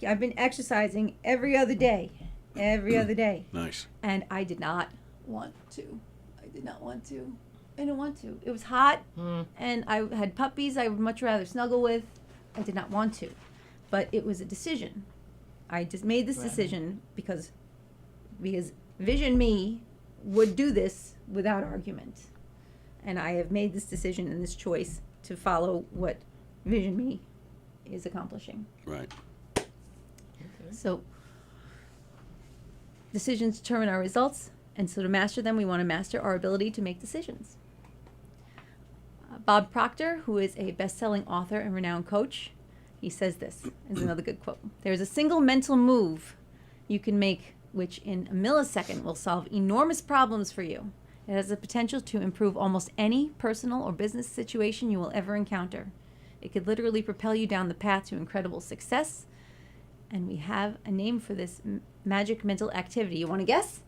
I've been exercising every other day. Nice. And I did not want to. I didn't want to. It was hot, and I had puppies I would much rather snuggle with. I did not want to. But it was a decision. I just made this decision because Vision Me would do this without argument. And I have made this decision and this choice to follow what Vision Me is accomplishing. Right. So decisions determine our results, and so to master them, we want to master our ability to make decisions. Bob Proctor, who is a best-selling author and renowned coach, he says this is another good quote. There's a single mental move you can make which in a millisecond will solve enormous problems for you. It has the potential to improve almost any personal or business situation you will ever encounter. It could literally propel you down the path to incredible success And we have a name for this magic mental activity. You want to guess?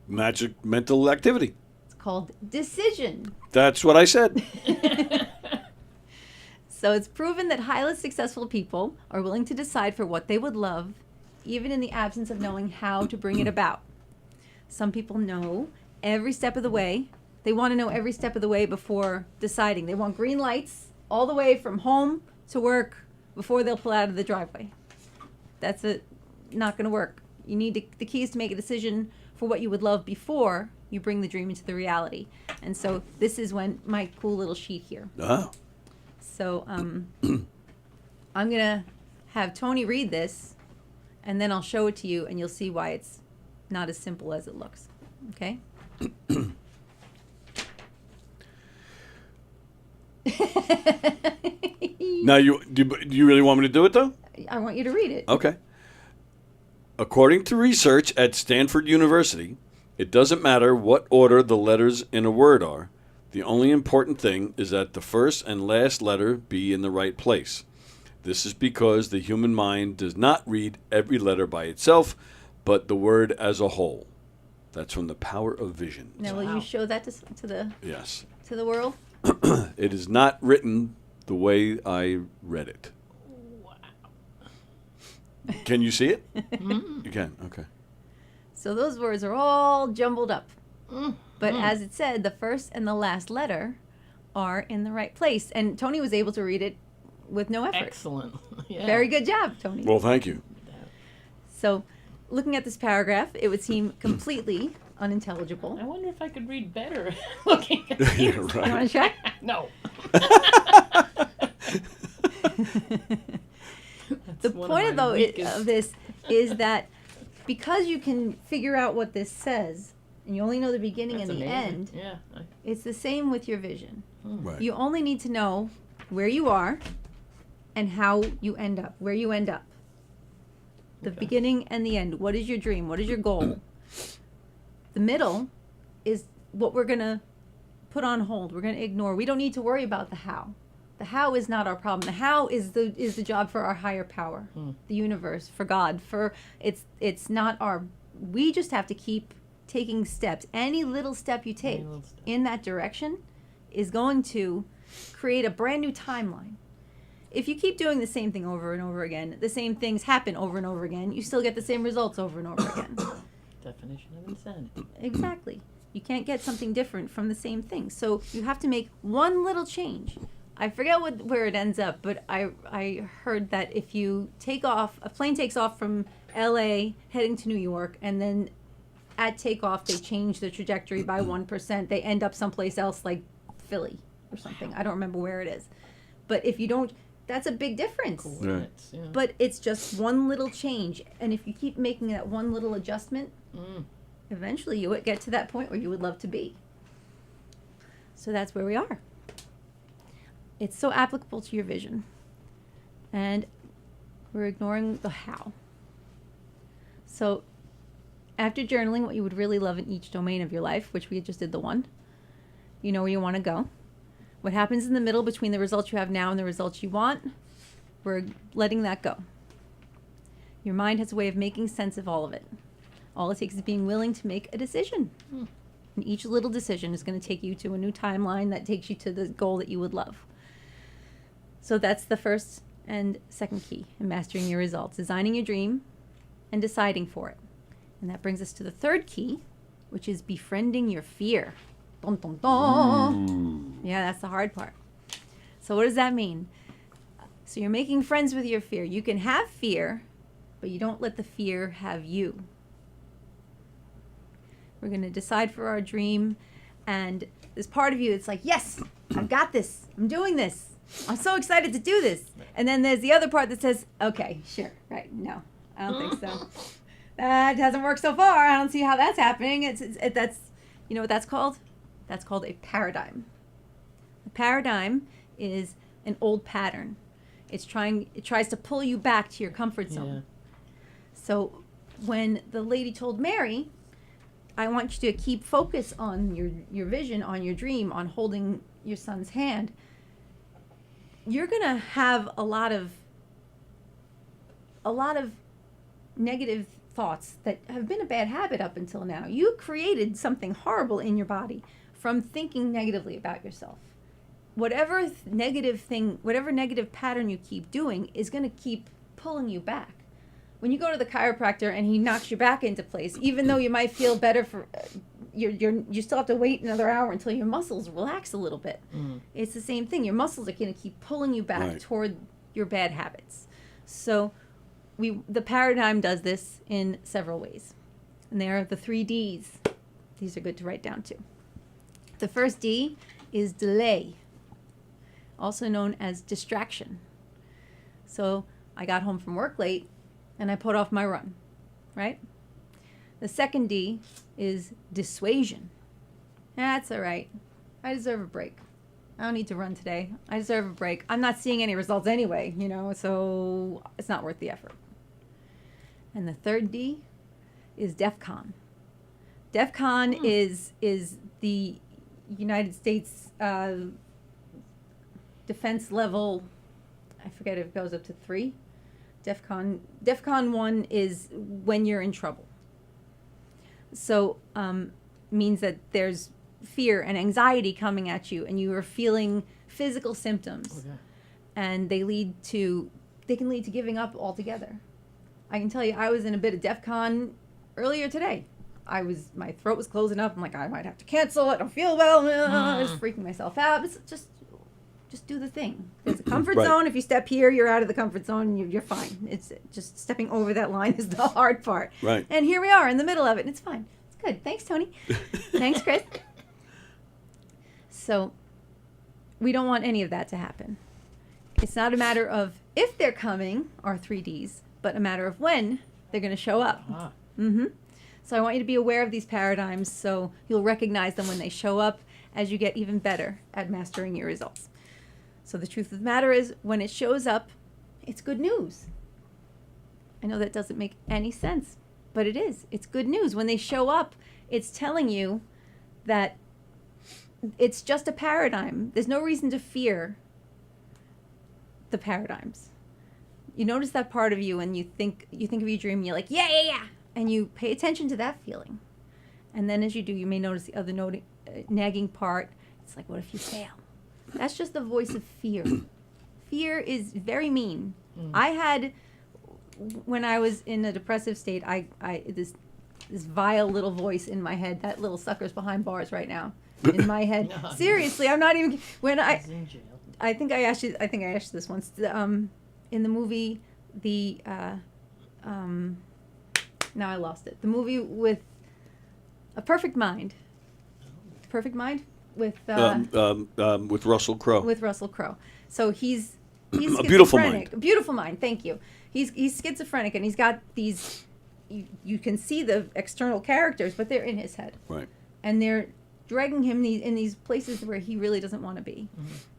Magic mental activity. It's called decision. That's what I said. So it's proven that highly successful people are willing to decide for what they would love, even in the absence of knowing how to bring it about. Some people know every step of the way. They want to know every step of the way before deciding. They want green lights all the way from home to work before they'll pull out of the driveway. That's not going to work. You need the keys to make a decision for what you would love before you bring the dream into the reality. And so this is when my cool little sheet here. Oh. So I'm going to have Tony read this, and then I'll show it to you, and you'll see why it's not as simple as it looks. Okay? Now, do you really want me to do it, though? I want you to read it. Okay. According to research at Stanford University, it doesn't matter what order the letters in a word are. The only important thing is that the first and last letter be in the right place. This is because the human mind does not read every letter by itself, but the word as a whole. That's from The Power of Vision. Now, will you show that to the Yes. to the world? It is not written the way I read it. Wow. Can you see it? You can. Okay. So those words are all jumbled up. But as it said, the first and the last letter are in the right place. And Tony was able to read it with no effort. Excellent. Yeah. Very good job, Tony. Well, thank you. So looking at this paragraph, it would seem completely unintelligible. I wonder if I could read better looking at these. Yeah, You right. want to check? No. The one of point my though weakest- of this is that because you can figure out what this says, and you only know the beginning That's and the amazing. end, Yeah. it's the same with your vision. Right. You only need to know where you are and how you end up, where you end up. The Okay. beginning and the end. What is your dream? What is your goal? The middle is what we're going to put on hold. We're going to ignore. We don't need to worry about the how. The how is not our problem. The how is the job for our higher power, the universe, for God. It's not our. We just have to keep taking steps. Any little step you take little step. in that direction is going to create a brand new timeline. If you keep doing the same thing over and over again, the same things happen over and over again, you still get the same results over and over again. Definition of insanity. Exactly. You can't get something different from the same thing. So you have to make one little change. I forget where it ends up, but I heard that if you take off, a plane takes off from LA heading to New York, and then at takeoff they change the trajectory by 1%, they end up someplace else like Philly or something. I don't remember where it is. But if you don't, that's a big difference. Coordinates. Yeah. But it's just one little change. And if you keep making that one little adjustment, eventually you would get to that point where you would love to be. So that's where we are. It's so applicable to your vision. And we're ignoring the how. So after journaling what you would really love in each domain of your life, which we just did the one, you know where you want to go. What happens in the middle between the results you have now and the results you want, we're letting that go. Your mind has a way of making sense of all of it. All it takes is being willing to make a decision. And each little decision is going to take you to a new timeline that takes you to the goal that you would love. So that's the first and second key in mastering your results, designing your dream and deciding for it. And that brings us to the third key, which is befriending your fear. Dun, dun, dun. Yeah, that's the hard part. So what does that mean? So you're making friends with your fear. You can have fear, but you don't let the fear have you. We're going to decide for our dream, and there's part of you that's like, yes, I've got this. I'm doing this. I'm so excited to do this. And then there's the other part that says, okay, sure, right, no, I don't think so. That hasn't worked so far. I don't see how that's happening. That's, you know what that's called? That's called a paradigm. A paradigm is an old pattern. It tries to pull you back to your comfort zone. Yeah. So when the lady told Mary, I want you to keep focus on your vision, on your dream, on holding your son's hand, you're going to have a lot of a lot of negative thoughts that have been a bad habit up until now. You created something horrible in your body from thinking negatively about yourself. Whatever negative pattern you keep doing is going to keep pulling you back. When you go to the chiropractor and he knocks you back into place, even though you might feel better for you still have to wait another hour until your muscles relax a little bit. It's the same thing. Your muscles are going to keep pulling you back toward your bad habits. So the paradigm does this in several ways. And there are the 3 Ds. These are good to write down too. The first D is delay, also known as distraction. So I got home from work late and I put off my run, right? The second D is dissuasion. That's all right. I deserve a break. I don't need to run today. I deserve a break. I'm not seeing any results anyway, so it's not worth the effort. And the third D is DEFCON. DEFCON is the United States defense level. I forget if it goes up to 3. DEFCON 1 is when you're in trouble. So means that there's fear and anxiety coming at you, and you are feeling physical symptoms, and they can lead to giving up altogether. I can tell you, I was in a bit of DEFCON earlier today. My throat was closing up. I'm like, I might have to cancel. I don't feel well. I was freaking myself out. It's just do the thing. There's a comfort zone. If you step here, you're out of the comfort zone. You're fine. It's just stepping over that line is the hard part. Right. And here we are in the middle of it, and it's fine. It's good. Thanks, Tony. Thanks, Chris. So we don't want any of that to happen. It's not a matter of if they're coming, our 3 Ds, but a matter of when they're going to show up. So I want you to be aware of these paradigms so you'll recognize them when they show up as you get even better at mastering your results. So the truth of the matter is, when it shows up, it's good news. I know that doesn't make any sense, but it is. It's good news. When they show up, it's telling you that it's just a paradigm. There's no reason to fear the paradigms. You notice that part of you, and you think of your dream, and you're like, yeah. And you pay attention to that feeling. And then as you do, you may notice the other nagging part. It's like, what if you fail? That's just the voice of fear. Fear is very mean. I had, when I was in a depressive state, this vile little voice in my head. That little sucker's behind bars right now in my head. Seriously, I'm not even. I think I asked you this once. In the movie, now I lost it. The movie with A Perfect Mind. Perfect Mind with Russell Crowe. With Russell Crowe. So he's A Beautiful Mind. A Beautiful Mind. Thank you. He's schizophrenic, and he's got these. You can see the external characters, but they're in his head. Right. And they're dragging him in these places where he really doesn't want to be.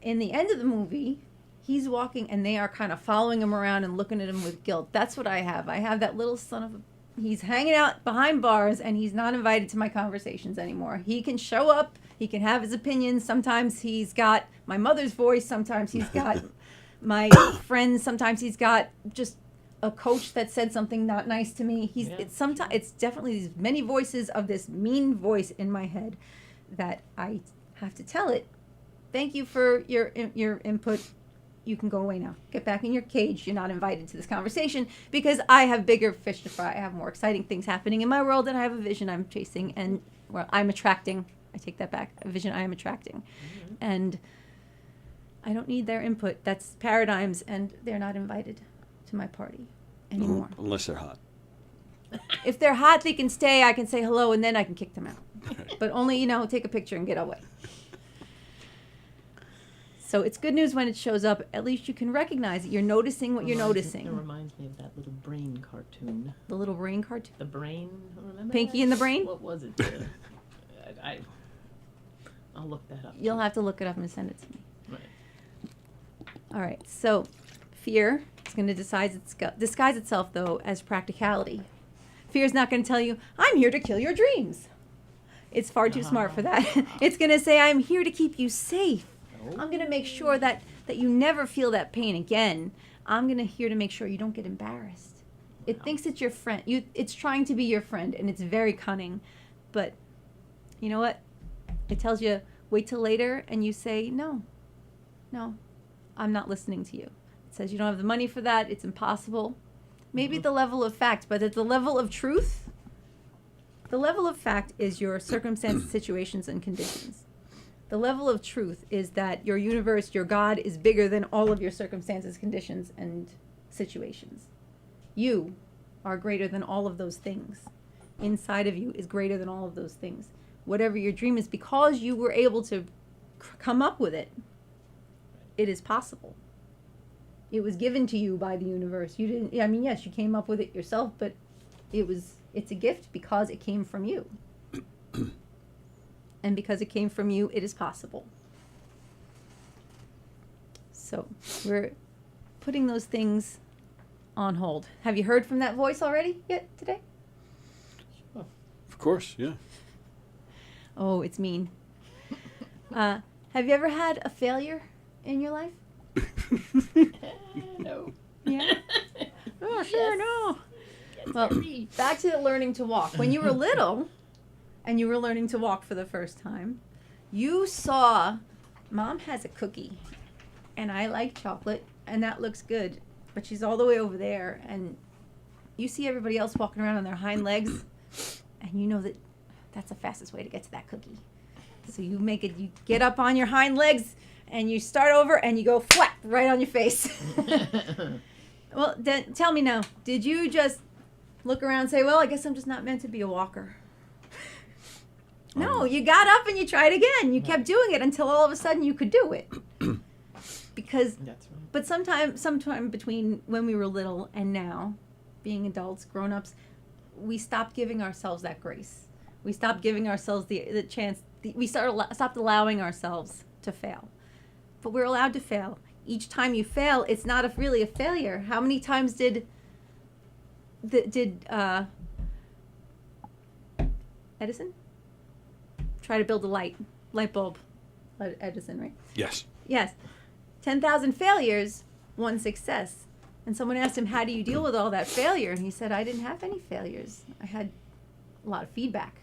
In the end of the movie, he's walking, and they are kind of following him around and looking at him with guilt. That's what I have. I have that little son of a... He's hanging out behind bars, and he's not invited to my conversations anymore. He can show up. He can have his opinions. Sometimes he's got my mother's voice. Sometimes he's got my friends. Sometimes he's got just a coach that said something not nice to me. It's definitely these many voices of this mean voice in my head that I have to tell it, thank you for your input. You can go away now. Get back in your cage. You're not invited to this conversation because I have bigger fish to fry. I have more exciting things happening in my world, and I have a vision I'm chasing, and I'm attracting. I take that back. A vision I am attracting. And I don't need their input. That's paradigms, and they're not invited to my party anymore. Unless they're hot. If they're hot, they can stay. I can say hello, and then I can kick them out. But only, take a picture and get away. So it's good news when it shows up. At least you can recognize it. You're noticing what you're noticing. It reminds me of that little brain cartoon. The little brain cartoon? The brain, remember Pinky that? and the Brain? What was it? I'll look that up. You'll have to look it up and send it to me. Right. All right. So fear is going to disguise itself, though, as practicality. Fear is not going to tell you, I'm here to kill your dreams. It's far too smart for that. It's going to say, I'm here to keep you safe. I'm going to make sure that you never feel that pain again. I'm here to make sure you don't get embarrassed. It thinks it's your friend. It's trying to be your friend, and it's very cunning. But you know what? It tells you, wait till later, and you say, no, I'm not listening to you. It says you don't have the money for that. It's impossible. Maybe the level of fact, but at the level of truth, the level of fact is your circumstances, situations, and conditions. The level of truth is that your universe, your God, is bigger than all of your circumstances, conditions, and situations. You are greater than all of those things. Inside of you is greater than all of those things. Whatever your dream is, because you were able to come up with it, it is possible. It was given to you by the universe. You didn't, I mean, yes, you came up with it yourself, but it's a gift because it came from you. And because it came from you, it is possible. So we're putting those things on hold. Have you heard from that voice already yet today? Of course, yeah. Oh, it's mean. Have you ever had a failure in your life? No. Yeah. Oh, sure, no. Well, back to learning to walk. When you were little and you were learning to walk for the first time, you saw, Mom has a cookie and I like chocolate and that looks good, but she's all the way over there, and you see everybody else walking around on their hind legs, and you know that that's the fastest way to get to that cookie. So you get up on your hind legs and you start over and you go flat right on your face. Well, then tell me now, did you just look around and say, well, I guess I'm just not meant to be a walker? No, you got up and you tried again. You kept doing it until all of a sudden you could do it. Because, That's right. but sometime between when we were little and now, being adults, grown-ups, we stopped giving ourselves that grace. We stopped giving ourselves the chance. We stopped allowing ourselves to fail. But we're allowed to fail. Each time you fail, it's not really a failure. How many times did Edison try to build a light bulb? Edison, right? Yes. Yes. 10,000 failures, one success. And someone asked him, how do you deal with all that failure? And he said, I didn't have any failures. I had a lot of feedback.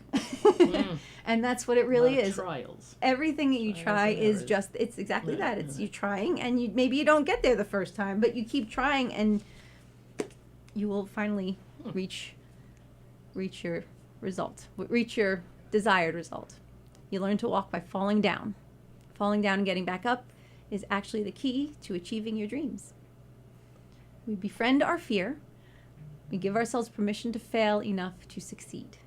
And that's what it really is. Trials. Everything that you try is just, it's exactly that. It's you trying, and maybe you don't get there the first time, but you keep trying, and you will finally reach your result, reach your desired result. You learn to walk by falling down. Falling down and getting back up is actually the key to achieving your dreams. We befriend our fear. We give ourselves permission to fail enough to succeed.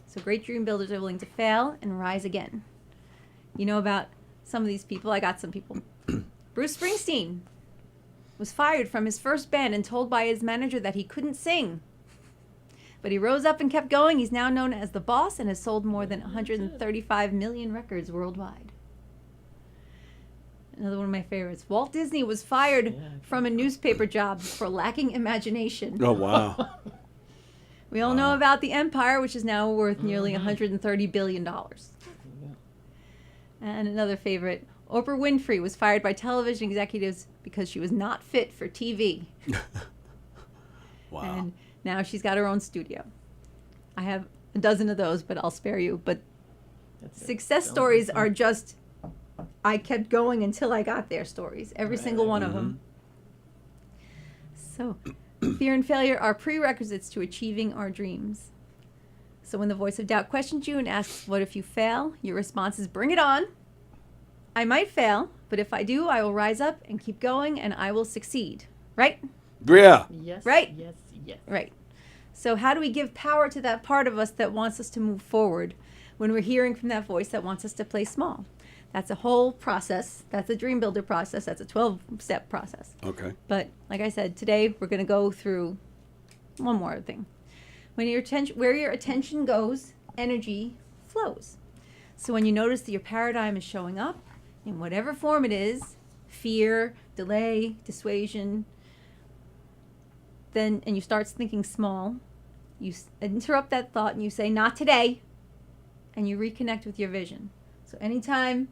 So great dream builders are willing to fail and rise again. You know about some of these people. I got some people. Bruce Springsteen was fired from his first band and told by his manager that he couldn't sing. But he rose up and kept going. He's now known as the boss and has sold more than 135 million records worldwide. Another one of my favorites. Walt Disney was fired from a newspaper job for lacking imagination. Oh, wow. We all know about the Empire, which is now worth nearly $130 billion. And another favorite, Oprah Winfrey was fired by television executives because she was not fit for TV. Wow. And now she's got her own studio. I have a dozen of those, but I'll spare you. But success stories are just, I kept going until I got there stories. Every single one of them. So, fear and failure are prerequisites to achieving our dreams. So when the voice of doubt questions you and asks, what if you fail? Your response is, bring it on. I might fail, but if I do, I will rise up and keep going and I will succeed. Right? Yeah. Yes. Right? Yes. Yes. Right. So how do we give power to that part of us that wants us to move forward when we're hearing from that voice that wants us to play small? That's a whole process. That's a dream builder process. That's a 12-step process. Okay. But like I said, today we're going to go through one more thing. When where your attention goes, energy flows. So when you notice that your paradigm is showing up in whatever form it is, fear, delay, dissuasion, and you start thinking small, you interrupt that thought and you say, not today, and you reconnect with your vision. So anytime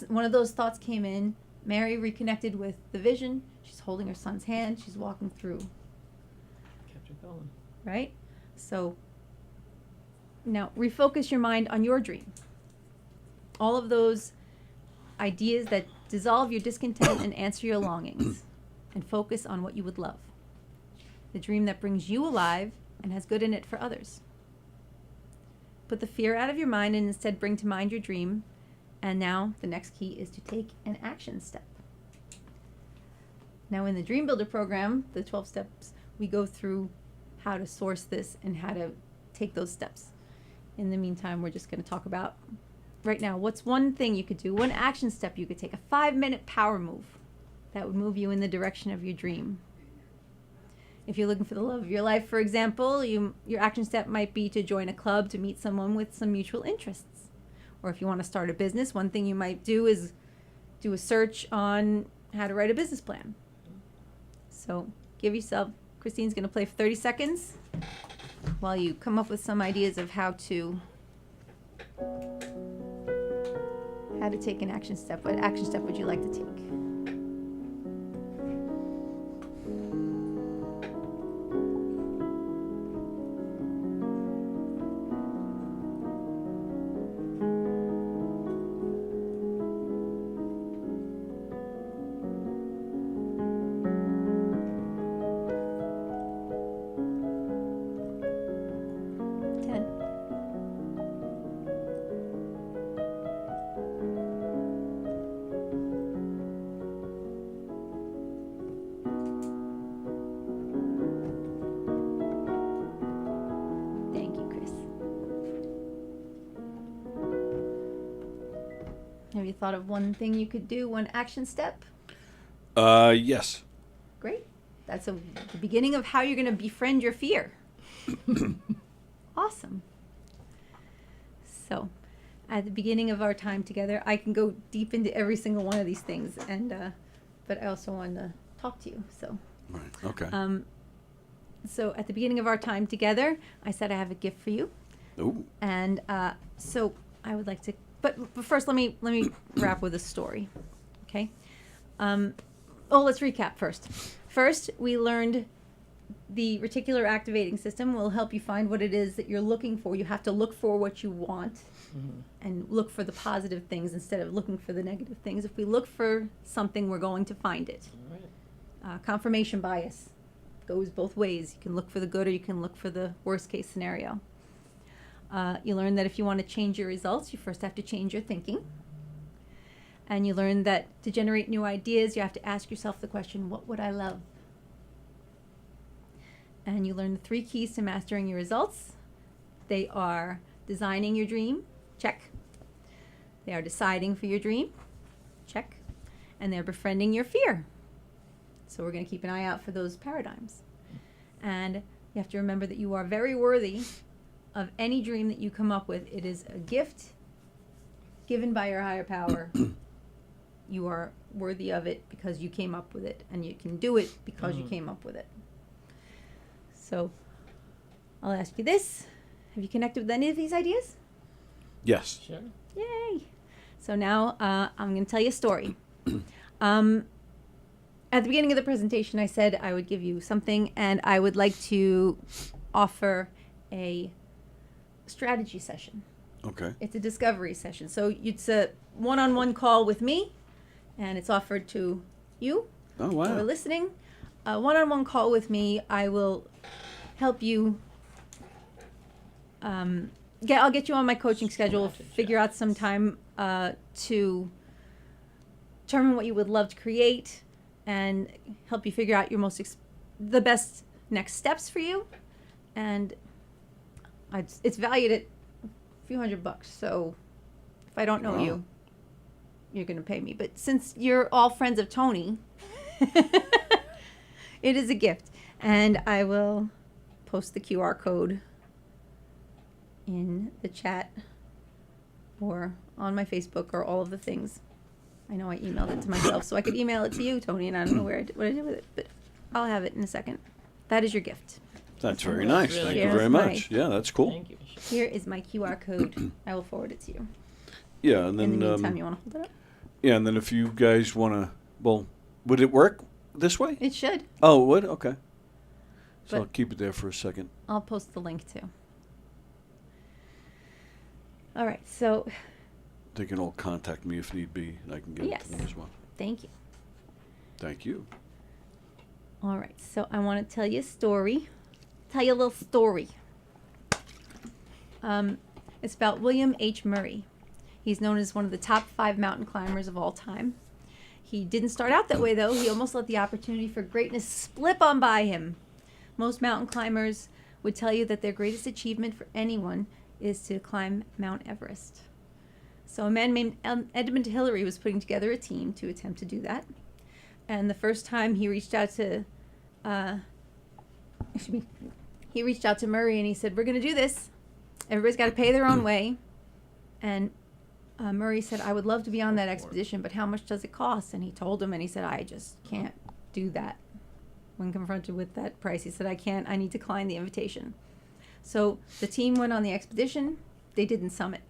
one of those thoughts came in, Mary reconnected with the vision. She's holding her son's hand. She's walking through. going. right? So now refocus your mind on your dream. All of those ideas that dissolve your discontent and answer your longings, and focus on what you would love. The dream that brings you alive and has good in it for others. Put the fear out of your mind and instead bring to mind your dream. And now the next key is to take an action step. Now in the Dream Builder program, the 12 steps, we go through how to source this and how to take those steps. In the meantime, we're just going to talk about right now, what's one thing you could do, one action step you could take, a 5-minute power move that would move you in the direction of your dream. If you're looking for the love of your life, for example, your action step might be to join a club to meet someone with some mutual interests. Or if you want to start a business, one thing you might do is do a search on how to write a business plan. So give yourself, Christine's going to play for 30 seconds while you come up with some ideas of how to take an action step. What action step would you like to take? Have you thought of one thing you could do, one action step? Yes. Great. That's the beginning of how you're going to befriend your fear. Awesome. So, at the beginning of our time together, I can go deep into every single one of these things, and but I also want to talk to you. So. Right. Okay. So at the beginning of our time together, I said I have a gift for you. Ooh. And so I would like to. But first, let me wrap with a story, okay? Let's recap first. First, we learned the reticular activating system will help you find what it is that you're looking for. You have to look for what you want and look for the positive things instead of looking for the negative things. If we look for something, we're going to find it. Right. Confirmation bias goes both ways. You can look for the good or you can look for the worst case scenario. You learn that if you want to change your results, you first have to change your thinking. And you learn that to generate new ideas, you have to ask yourself the question, what would I love? And you learn the 3 keys to mastering your results. They are designing your dream, check. They are deciding for your dream, check. And they're befriending your fear. So we're going to keep an eye out for those paradigms. And you have to remember that you are very worthy of any dream that you come up with. It is a gift given by your higher power. You are worthy of it because you came up with it, and you can do it because you came up with it. So I'll ask you this. Have you connected with any of these ideas? Yes. Sure. Yay. So now I'm going to tell you a story. At the beginning of the presentation, I said I would give you something, and I would like to offer a strategy session. Okay. It's a discovery session. So it's a one-on-one call with me, and it's offered to you Oh, who are wow. listening. A one-on-one call with me. I will help you. I'll get you on my coaching schedule. Figure out some time to determine what you would love to create, and help you figure out your the best next steps for you. And it's valued at a few $100. So if I don't know you, you're going to pay me. But since you're all friends of Tony, it is a gift. And I will post the QR code in the chat or on my Facebook or all of the things. I know I emailed it to myself, so I could email it to you, Tony, and I don't know what I did with it, but I'll have it in a second. That is your gift. That's very nice. Really Thank you Here's very my- much. Yeah, that's cool. Thank you, Michele. Here is my QR code. I will forward it to you. Yeah, and then In the meantime, you want to hold it up? yeah, and then if you guys want to, well, would it work this way? It should. Oh, it would? Okay. So I'll keep it there for a second. I'll post the link too. All right, so They can all contact me if need be, and I can get it to them as well. thank you. Thank you. All right, so I want to tell you a story. Tell you a little story. It's about William H. Murray. He's known as one of the top 5 mountain climbers of all time. He didn't start out that way, though. He almost let the opportunity for greatness slip on by him. Most mountain climbers would tell you that their greatest achievement for anyone is to climb Mount Everest. So a man named Edmund Hillary was putting together a team to attempt to do that. And the first time he reached out to Murray and he said, "We're going to do this. Everybody's got to pay their own way." And Murray said, "I would love to be on that expedition, but how much does it cost?" And he told him, and he said, "I just can't do that." When confronted with that price, he said, I need to decline the invitation." So the team went on the expedition. They didn't summit.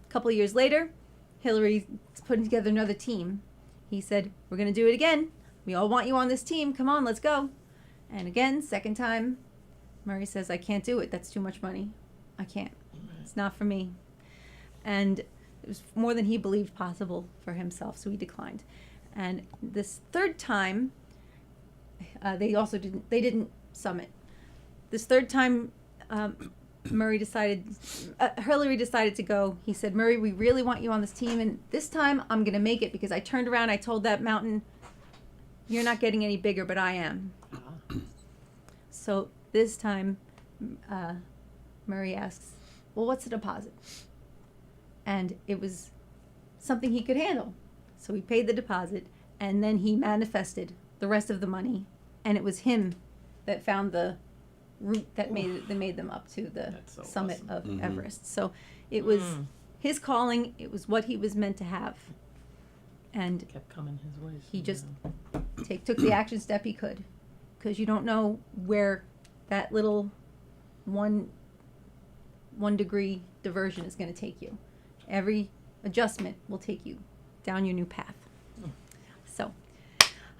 A couple of years later, Hillary's putting together another team. He said, "We're going to do it again. We all want you on this team. Come on, let's go." And again, second time, Murray says, "I can't do it. That's too much money. I can't. It's not for me." And it was more than he believed possible for himself, so he declined. And this third time, they didn't summit. This third time, Hillary decided to go. He said, "Murray, we really want you on this team, and this time I'm going to make it because I turned around, I told that mountain, you're not getting any bigger, but I am." So this time, Murray asks, "Well, what's the deposit?" And it was something he could handle. So he paid the deposit, and then he manifested the rest of the money, and it was him that found the route that made them up to the summit of Everest. So it was his calling. It was what he was meant to have, and Kept coming his way. he just took the action step he could, because you don't know where that little one degree diversion is going to take you. Every adjustment will take you down your new path. So,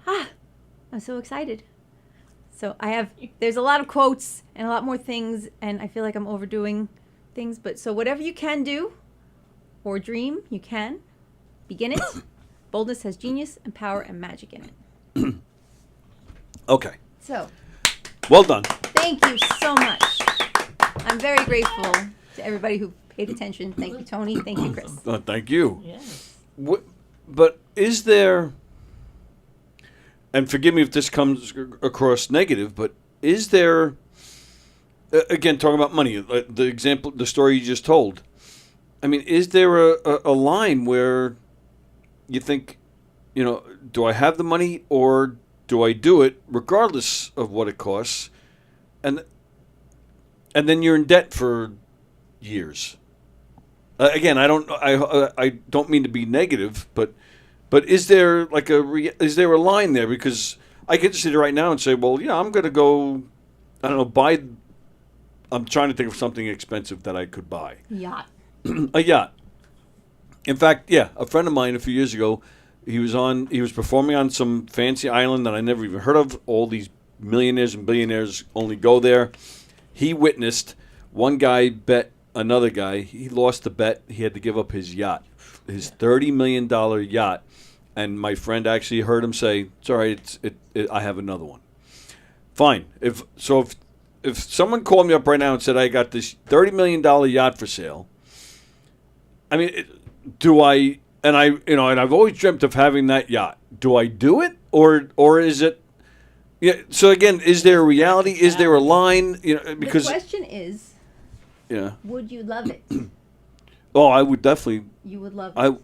I'm so excited. So there's a lot of quotes and a lot more things, and I feel like I'm overdoing things, but so whatever you can do or dream, you can. Begin it. Boldness has genius and power and magic in it. Okay. So, Well done. thank you so much. I'm very grateful to everybody who paid attention. Thank you, Tony. Thank you, Chris. Thank you. Yes. But is there, and forgive me if this comes across negative, but is there, again, talking about money, the example, the story you just told, I mean, is there a line where you think, do I have the money or do I do it regardless of what it costs? And then you're in debt for years. Again, I don't mean to be negative, but is there is there a line there? Because I can sit here right now and say, well, yeah, I'm going to go, I don't know, I'm trying to think of something expensive that I could buy. Yacht. A yacht. In fact, yeah, a friend of mine a few years ago, he was performing on some fancy island that I never even heard of. All these millionaires and billionaires only go there. He witnessed one guy bet another guy. He lost the bet. He had to give up his yacht, his $30 million yacht. And my friend actually heard him say, "It's all right. I have another one." Fine. If someone called me up right now and said, "I got this $30 million yacht for sale," I mean, do I? And I've always dreamt of having that yacht. Do I do it, or is it? Yeah. So again, is there a reality? Is there a line? Because the question is, would you love it? Oh, I would definitely. You would love it.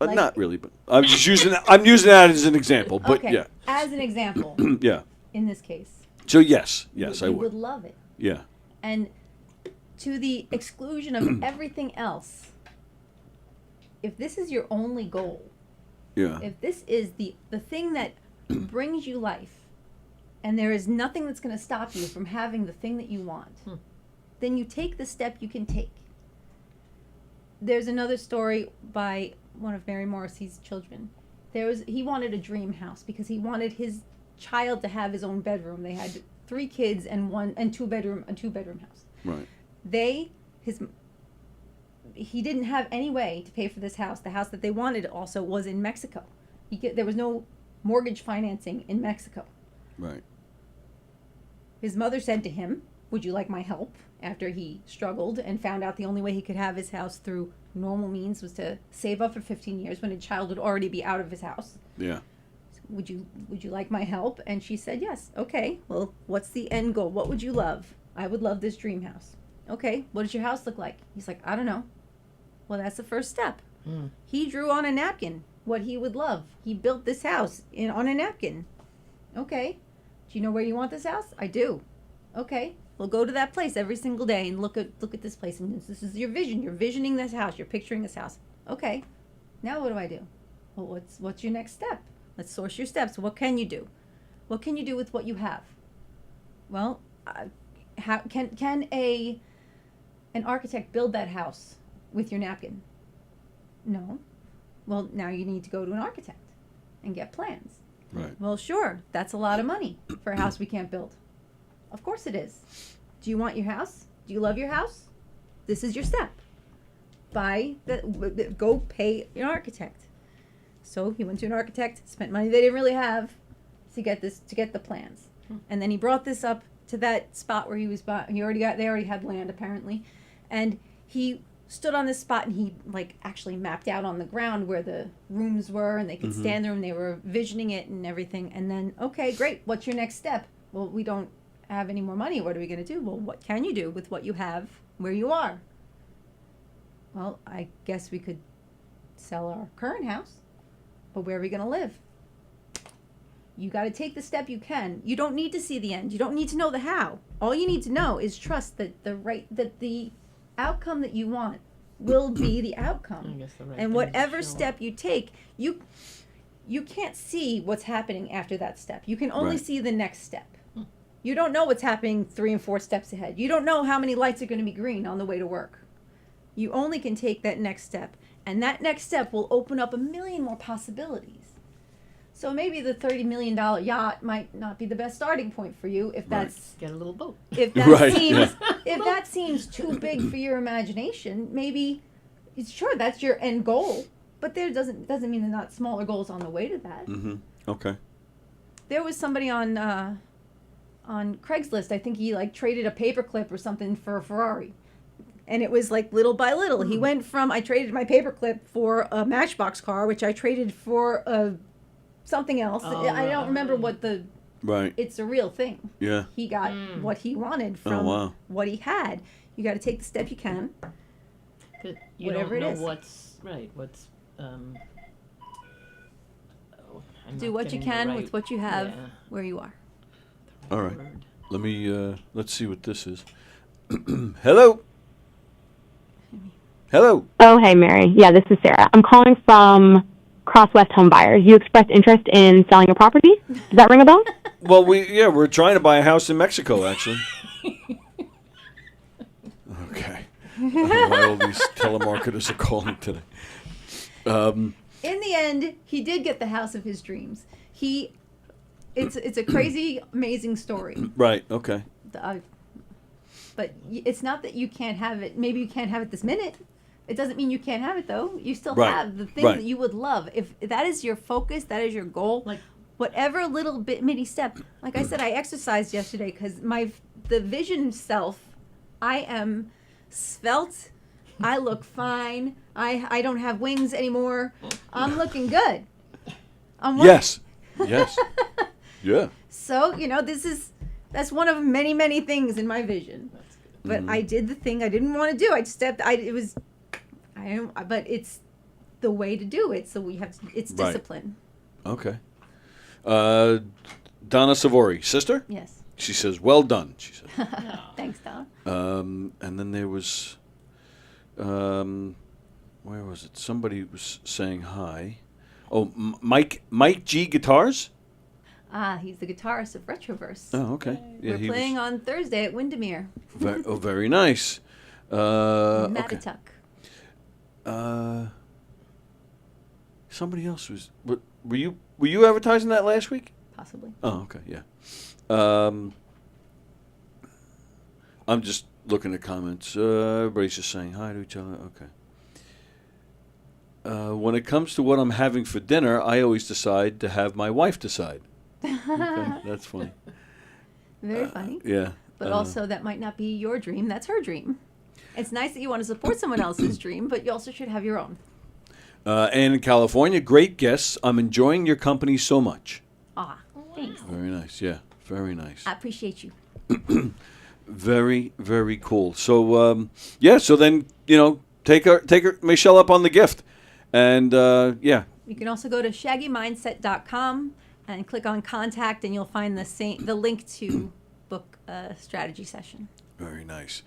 Not really, but I'm just using. I'm using that as an example. But okay. Yeah. As an example. Yeah. In this case. So yes, I would. You would love it. Yeah. And to the exclusion of everything else, if this is your only goal, if this is the thing that brings you life, and there is nothing that's going to stop you from having the thing that you want, then you take the step you can take. There's another story by one of Mary Morrissey's children. He wanted a dream house because he wanted his child to have his own bedroom. They had 3 kids and two bedroom house. Right. He didn't have any way to pay for this house. The house that they wanted also was in Mexico. There was no mortgage financing in Mexico. Right. His mother said to him, "Would you like my help?" After he struggled and found out the only way he could have his house through normal means was to save up for 15 years when a child would already be out of his house. Yeah. Would you like my help? And she said, yes. Okay, well, what's the end goal? What would you love? I would love this dream house. Okay, what does your house look like? He's like, I don't know. Well, that's the first step. He drew on a napkin what he would love. He built this house on a napkin. Okay, do you know where you want this house? I do. Okay, well, go to that place every single day and look at this place. And this is your vision. You're visioning this house. You're picturing this house. Okay, now what do I do? Well, what's your next step? Let's source your steps. What can you do? What can you do with what you have? Well, how can an architect build that house with your napkin? No. Well, now you need to go to an architect and get plans. Right. Well, sure, that's a lot of money for a house we can't build. Of course it is. Do you want your house? Do you love your house? This is your step. Go pay an architect. So he went to an architect, spent money they didn't really have to get the plans. And then he brought this up to that spot where they already had land apparently. And he stood on this spot and he actually mapped out on the ground where the rooms were and they could stand there and they were visioning it and everything. And then, okay, great. What's your next step? Well, we don't have any more money. What are we going to do? Well, what can you do with what you have where you are? Well, I guess we could sell our current house. But where are we going to live? You got to take the step you can. You don't need to see the end. You don't need to know the how. All you need to know is trust that the outcome that you want will be the outcome. And whatever step you take, you can't see what's happening after that step. You can only see the next step. You don't know what's happening 3 and 4 steps ahead. You don't know how many lights are going to be green on the way to work. You only can take that next step. And that next step will open up a million more possibilities. So maybe the $30 million yacht might not be the best starting point for you if that's get a little boat. If that seems too big for your imagination, maybe sure that's your end goal, but there doesn't mean there's not smaller goals on the way to that. Mm-hmm. Okay. There was somebody on Craigslist. I think he traded a paperclip or something for a Ferrari. And it was little by little. He went from, I traded my paperclip for a Matchbox car, which I traded for something else. I don't remember what Right. It's a real thing. Yeah. He got what he wanted from what he had. You got to take the step you can. But you whatever don't know it is. What's do what you can with what you have where you are. All right. Let me, let's see what this is. Hello. Hello. Oh, hey, Mary. Yeah, this is Sarah. I'm calling from Cross West Home Buyers. You expressed interest in selling a property. Does that ring a bell? Well, we're trying to buy a house in Mexico, actually. Okay. I don't know why all these telemarketers are calling today. In the end, he did get the house of his dreams. It's a crazy, amazing story. Right. Okay. But it's not that you can't have it. Maybe you can't have it this minute. It doesn't mean you can't have it, though. You still have the thing that you would love. If that is your focus, that is your goal. Whatever little bit, mini step. Like I said, I exercised yesterday because the vision self, I am svelte. I look fine. I don't have wings anymore. I'm looking good. Yes. Yeah. So, that's one of many, many things in my vision. But I did the thing I didn't want to do. But it's the way to do it. So it's discipline. Okay. Donna Sivori, sister? Yes. She says, well done, she said. Thanks, Donna. And then there was, where was it? Somebody was saying hi. Oh, Mike G Guitars? He's the guitarist of Retroverse. Oh, okay. Yeah, We're playing on Thursday at Windermere. Very nice. Matatuck. Okay. Somebody else was. Were you advertising that last week? Possibly. Oh, okay, yeah. I'm just looking at comments. Everybody's just saying hi to each other. Okay. When it comes to what I'm having for dinner, I always decide to have my wife decide. Okay, that's funny. Very funny. Yeah. But also, that might not be your dream. That's her dream. It's nice that you want to support someone else's dream, but you also should have your own. And in California, great guests. I'm enjoying your company so much. Ah, thanks. Very nice. Yeah, very nice. I appreciate you. Very, very cool. So, so then, take Michele up on the gift. And, yeah. You can also go to shaggymindset.com and click on contact, and you'll find the link to book a strategy session. Very nice.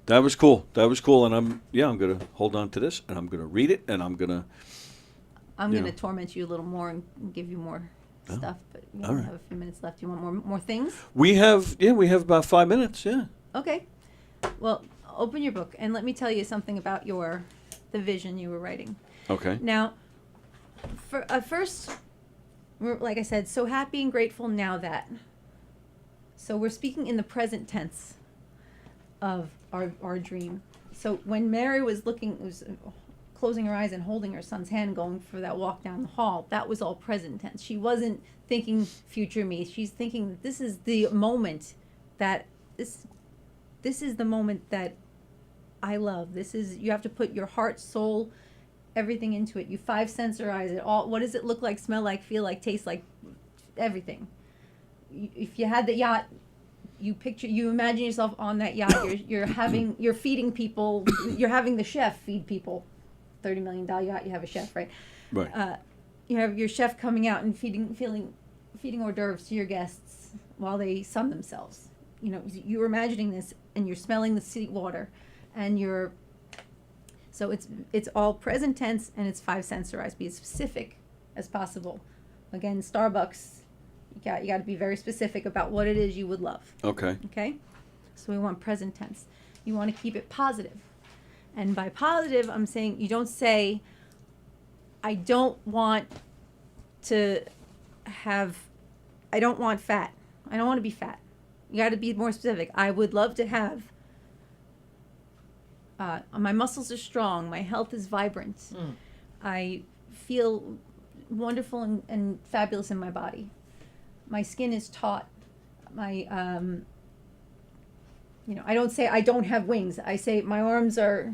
That was cool. And I'm going to hold on to this, and I'm going to read it, and I'm going to torment you a little more and give you more stuff, but we all right. have a few minutes left. You want more things? We have about 5 minutes, yeah. Okay. Well, open your book and let me tell you something about the vision you were writing. Okay. Now, for first, like I said, so happy and grateful now that. So we're speaking in the present tense of our dream. So when Mary was closing her eyes and holding her son's hand, going for that walk down the hall, that was all present tense. She wasn't thinking future me. She's thinking that this is the moment that this is the moment that I love. You have to put your heart, soul, everything into it. You 5-sensorize it all. What does it look like, smell like, feel like, taste like? Everything. If you had the yacht, you imagine yourself on that yacht. You're feeding people. You're having the chef feed people. $30 million yacht. You have a chef, right? Right. You have your chef coming out and feeding hors d'oeuvres to your guests while they sun themselves. You're imagining this, and you're smelling the sea water, and so it's all present tense, and it's 5-sensorized. Be as specific as possible. Again, Starbucks, you got to be very specific about what it is you would love. Okay. Okay? So we want present tense. You want to keep it positive. And by positive, I'm saying you don't say, I don't want fat. I don't want to be fat. You got to be more specific. I would love to have, my muscles are strong. My health is vibrant. I feel wonderful and fabulous in my body. My skin is taut. I don't say I don't have wings. I say my arms are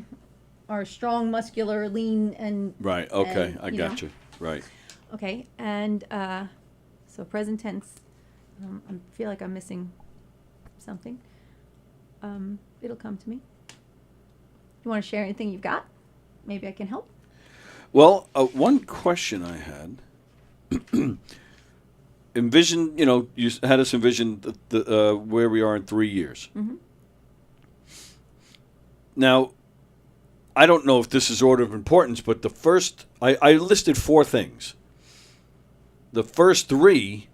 strong, muscular, lean, and right. Okay, and, I got you. Right. Okay, and so present tense. I feel like I'm missing something. It'll come to me. You want to share anything you've got? Maybe I can help. Well, one question I had. Envision, you had us envision the where we are in 3 years. Mm-hmm. Now, I don't know if this is order of importance, but the first, I listed 4 things. The first 3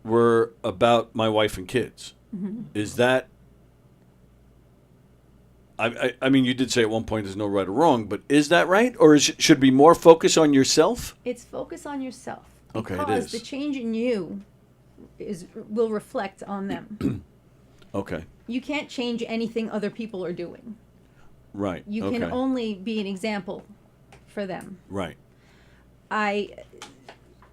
were about my wife and kids. Mm-hmm. Is that, I mean, you did say at one point there's no right or wrong, but is that right? Or should be more focus on yourself? It's focus on yourself. Okay, it because is. the change in you will reflect on them. Okay. You can't change anything other people are doing. Right. You can only be an example for them. Right.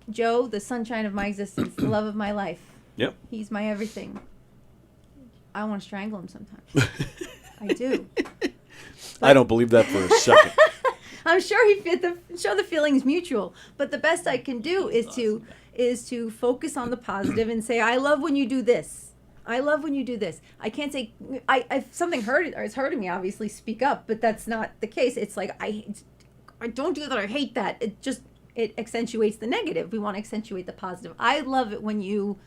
Joe, the sunshine of my existence, the love of my life. Yep. He's my everything. I want to strangle him sometimes. I do. I don't believe that for a second. I'm sure the feeling is mutual. But the best I can do is to focus on the positive and say, I love when you do this. I love when you do this. I can't say, if something is hurting me, obviously speak up, but that's not the case. It's like, I don't do that, I hate that. It accentuates the negative. We want to accentuate the positive. I love it when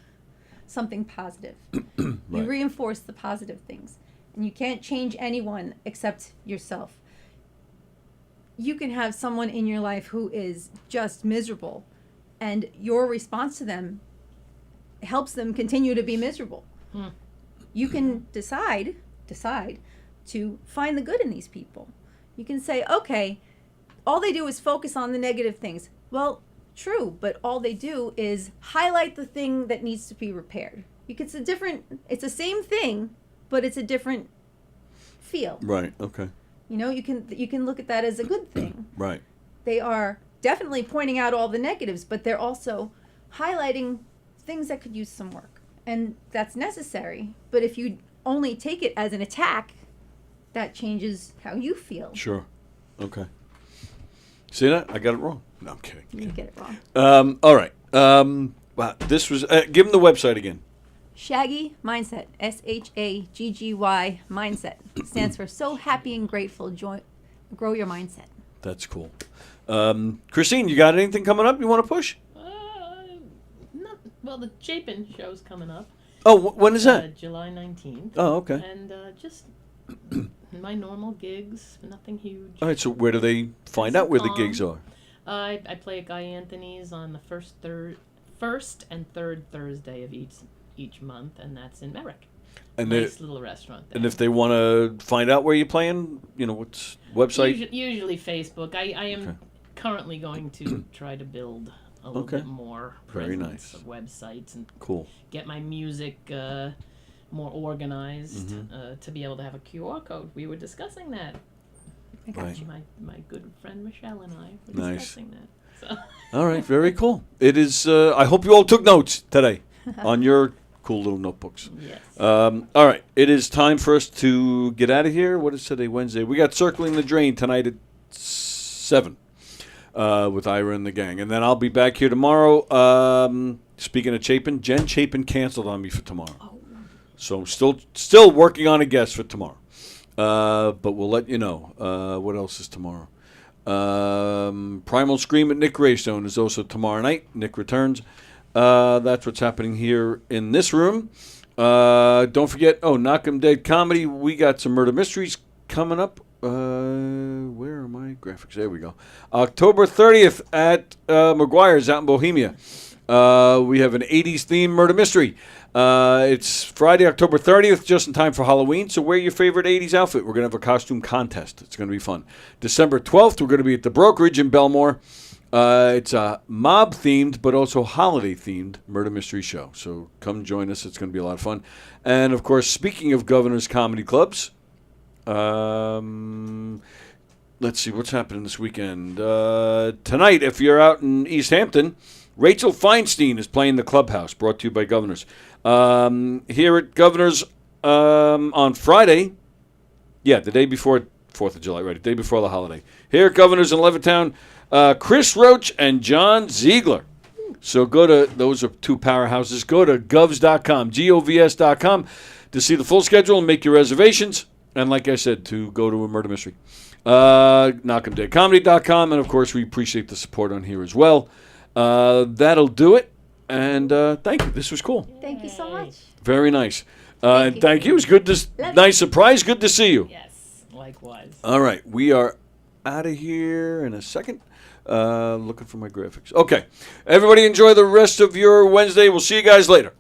something positive. Right. You reinforce the positive things. And you can't change anyone except yourself. You can have someone in your life who is just miserable, and your response to them helps them continue to be miserable. You can decide to find the good in these people. You can say, okay, all they do is focus on the negative things. Well, true, but all they do is highlight the thing that needs to be repaired. It's the same thing, but it's a different feel. Right. Okay. You know, you can look at that as a good thing. Right. They are definitely pointing out all the negatives, but they're also highlighting things that could use some work. And that's necessary. But if you only take it as an attack, that changes how you feel. Sure. Okay. See that? I got it wrong. No, I'm kidding. You get it wrong. All right. Wow. This was. Give them the website again. Shaggy Mindset. SHAGGY Mindset. Stands for So Happy and Grateful. Grow your mindset. That's cool. Christine, you got anything coming up you want to push? Well, the Chapin show's coming up. Oh, when is that? July 19th. Oh, okay. And just my normal gigs, nothing huge. All right. So where do they find out where the gigs are? I play at Guy Anthony's on the first and third Thursday of each month, and that's in Merrick. And nice little restaurant there. And if they want to find out where you're playing, what's website? Usually Facebook. I am currently going to try to build a little bit more Very presence nice. of websites and Cool. get my music more organized to be able to have a QR code. We were discussing that. I got Right. you. My good friend Michele and I were Nice. discussing that. So. All right. Very cool. It is. I hope you all took notes today on your cool little notebooks. Yes. All right. It is time for us to get out of here. What is today? Wednesday. We got Circling the Drain tonight at 7 with Ira and the gang. And then I'll be back here tomorrow. Speaking of Chapin, Jen Chapin canceled on me for tomorrow. Oh. So I'm still working on a guest for tomorrow. But we'll let you know. What else is tomorrow? Primal Scream at Nick Greystone is also tomorrow night. Nick returns. That's what's happening here in this room. Don't forget, Knock 'em Dead Comedy. We got some murder mysteries coming up. Where are my graphics? There we go. October 30th at McGuire's out in Bohemia. We have an 80s themed murder mystery. It's Friday, October 30th, just in time for Halloween. So wear your favorite 80s outfit. We're going to have a costume contest. It's going to be fun. December 12th, we're going to be at the Brokerage in Belmore. It's a mob-themed, but also holiday-themed murder mystery show. So come join us. It's going to be a lot of fun. And, of course, speaking of Governor's Comedy Clubs, let's see what's happening this weekend. Tonight, if you're out in East Hampton, Rachel Feinstein is playing the Clubhouse, brought to you by Governors. Here at Governors on Friday, the day before 4th of July, right, the day before the holiday. Here at Governors in Levittown, Chris Roach and John Ziegler. So those are two powerhouses. Go to govs.com, govs.com, to see the full schedule and make your reservations. And like I said, to go to a murder mystery. Knock'emDeadComedy.com, and of course, we appreciate the support on here as well. That'll do it. And thank you. This was cool. Thank you so much. Very nice. Thank you. Thank you. It was good. Nice surprise. Good to see you. Yes, likewise. All right. We are out of here in a second. Looking for my graphics. Okay. Everybody enjoy the rest of your Wednesday. We'll see you guys later.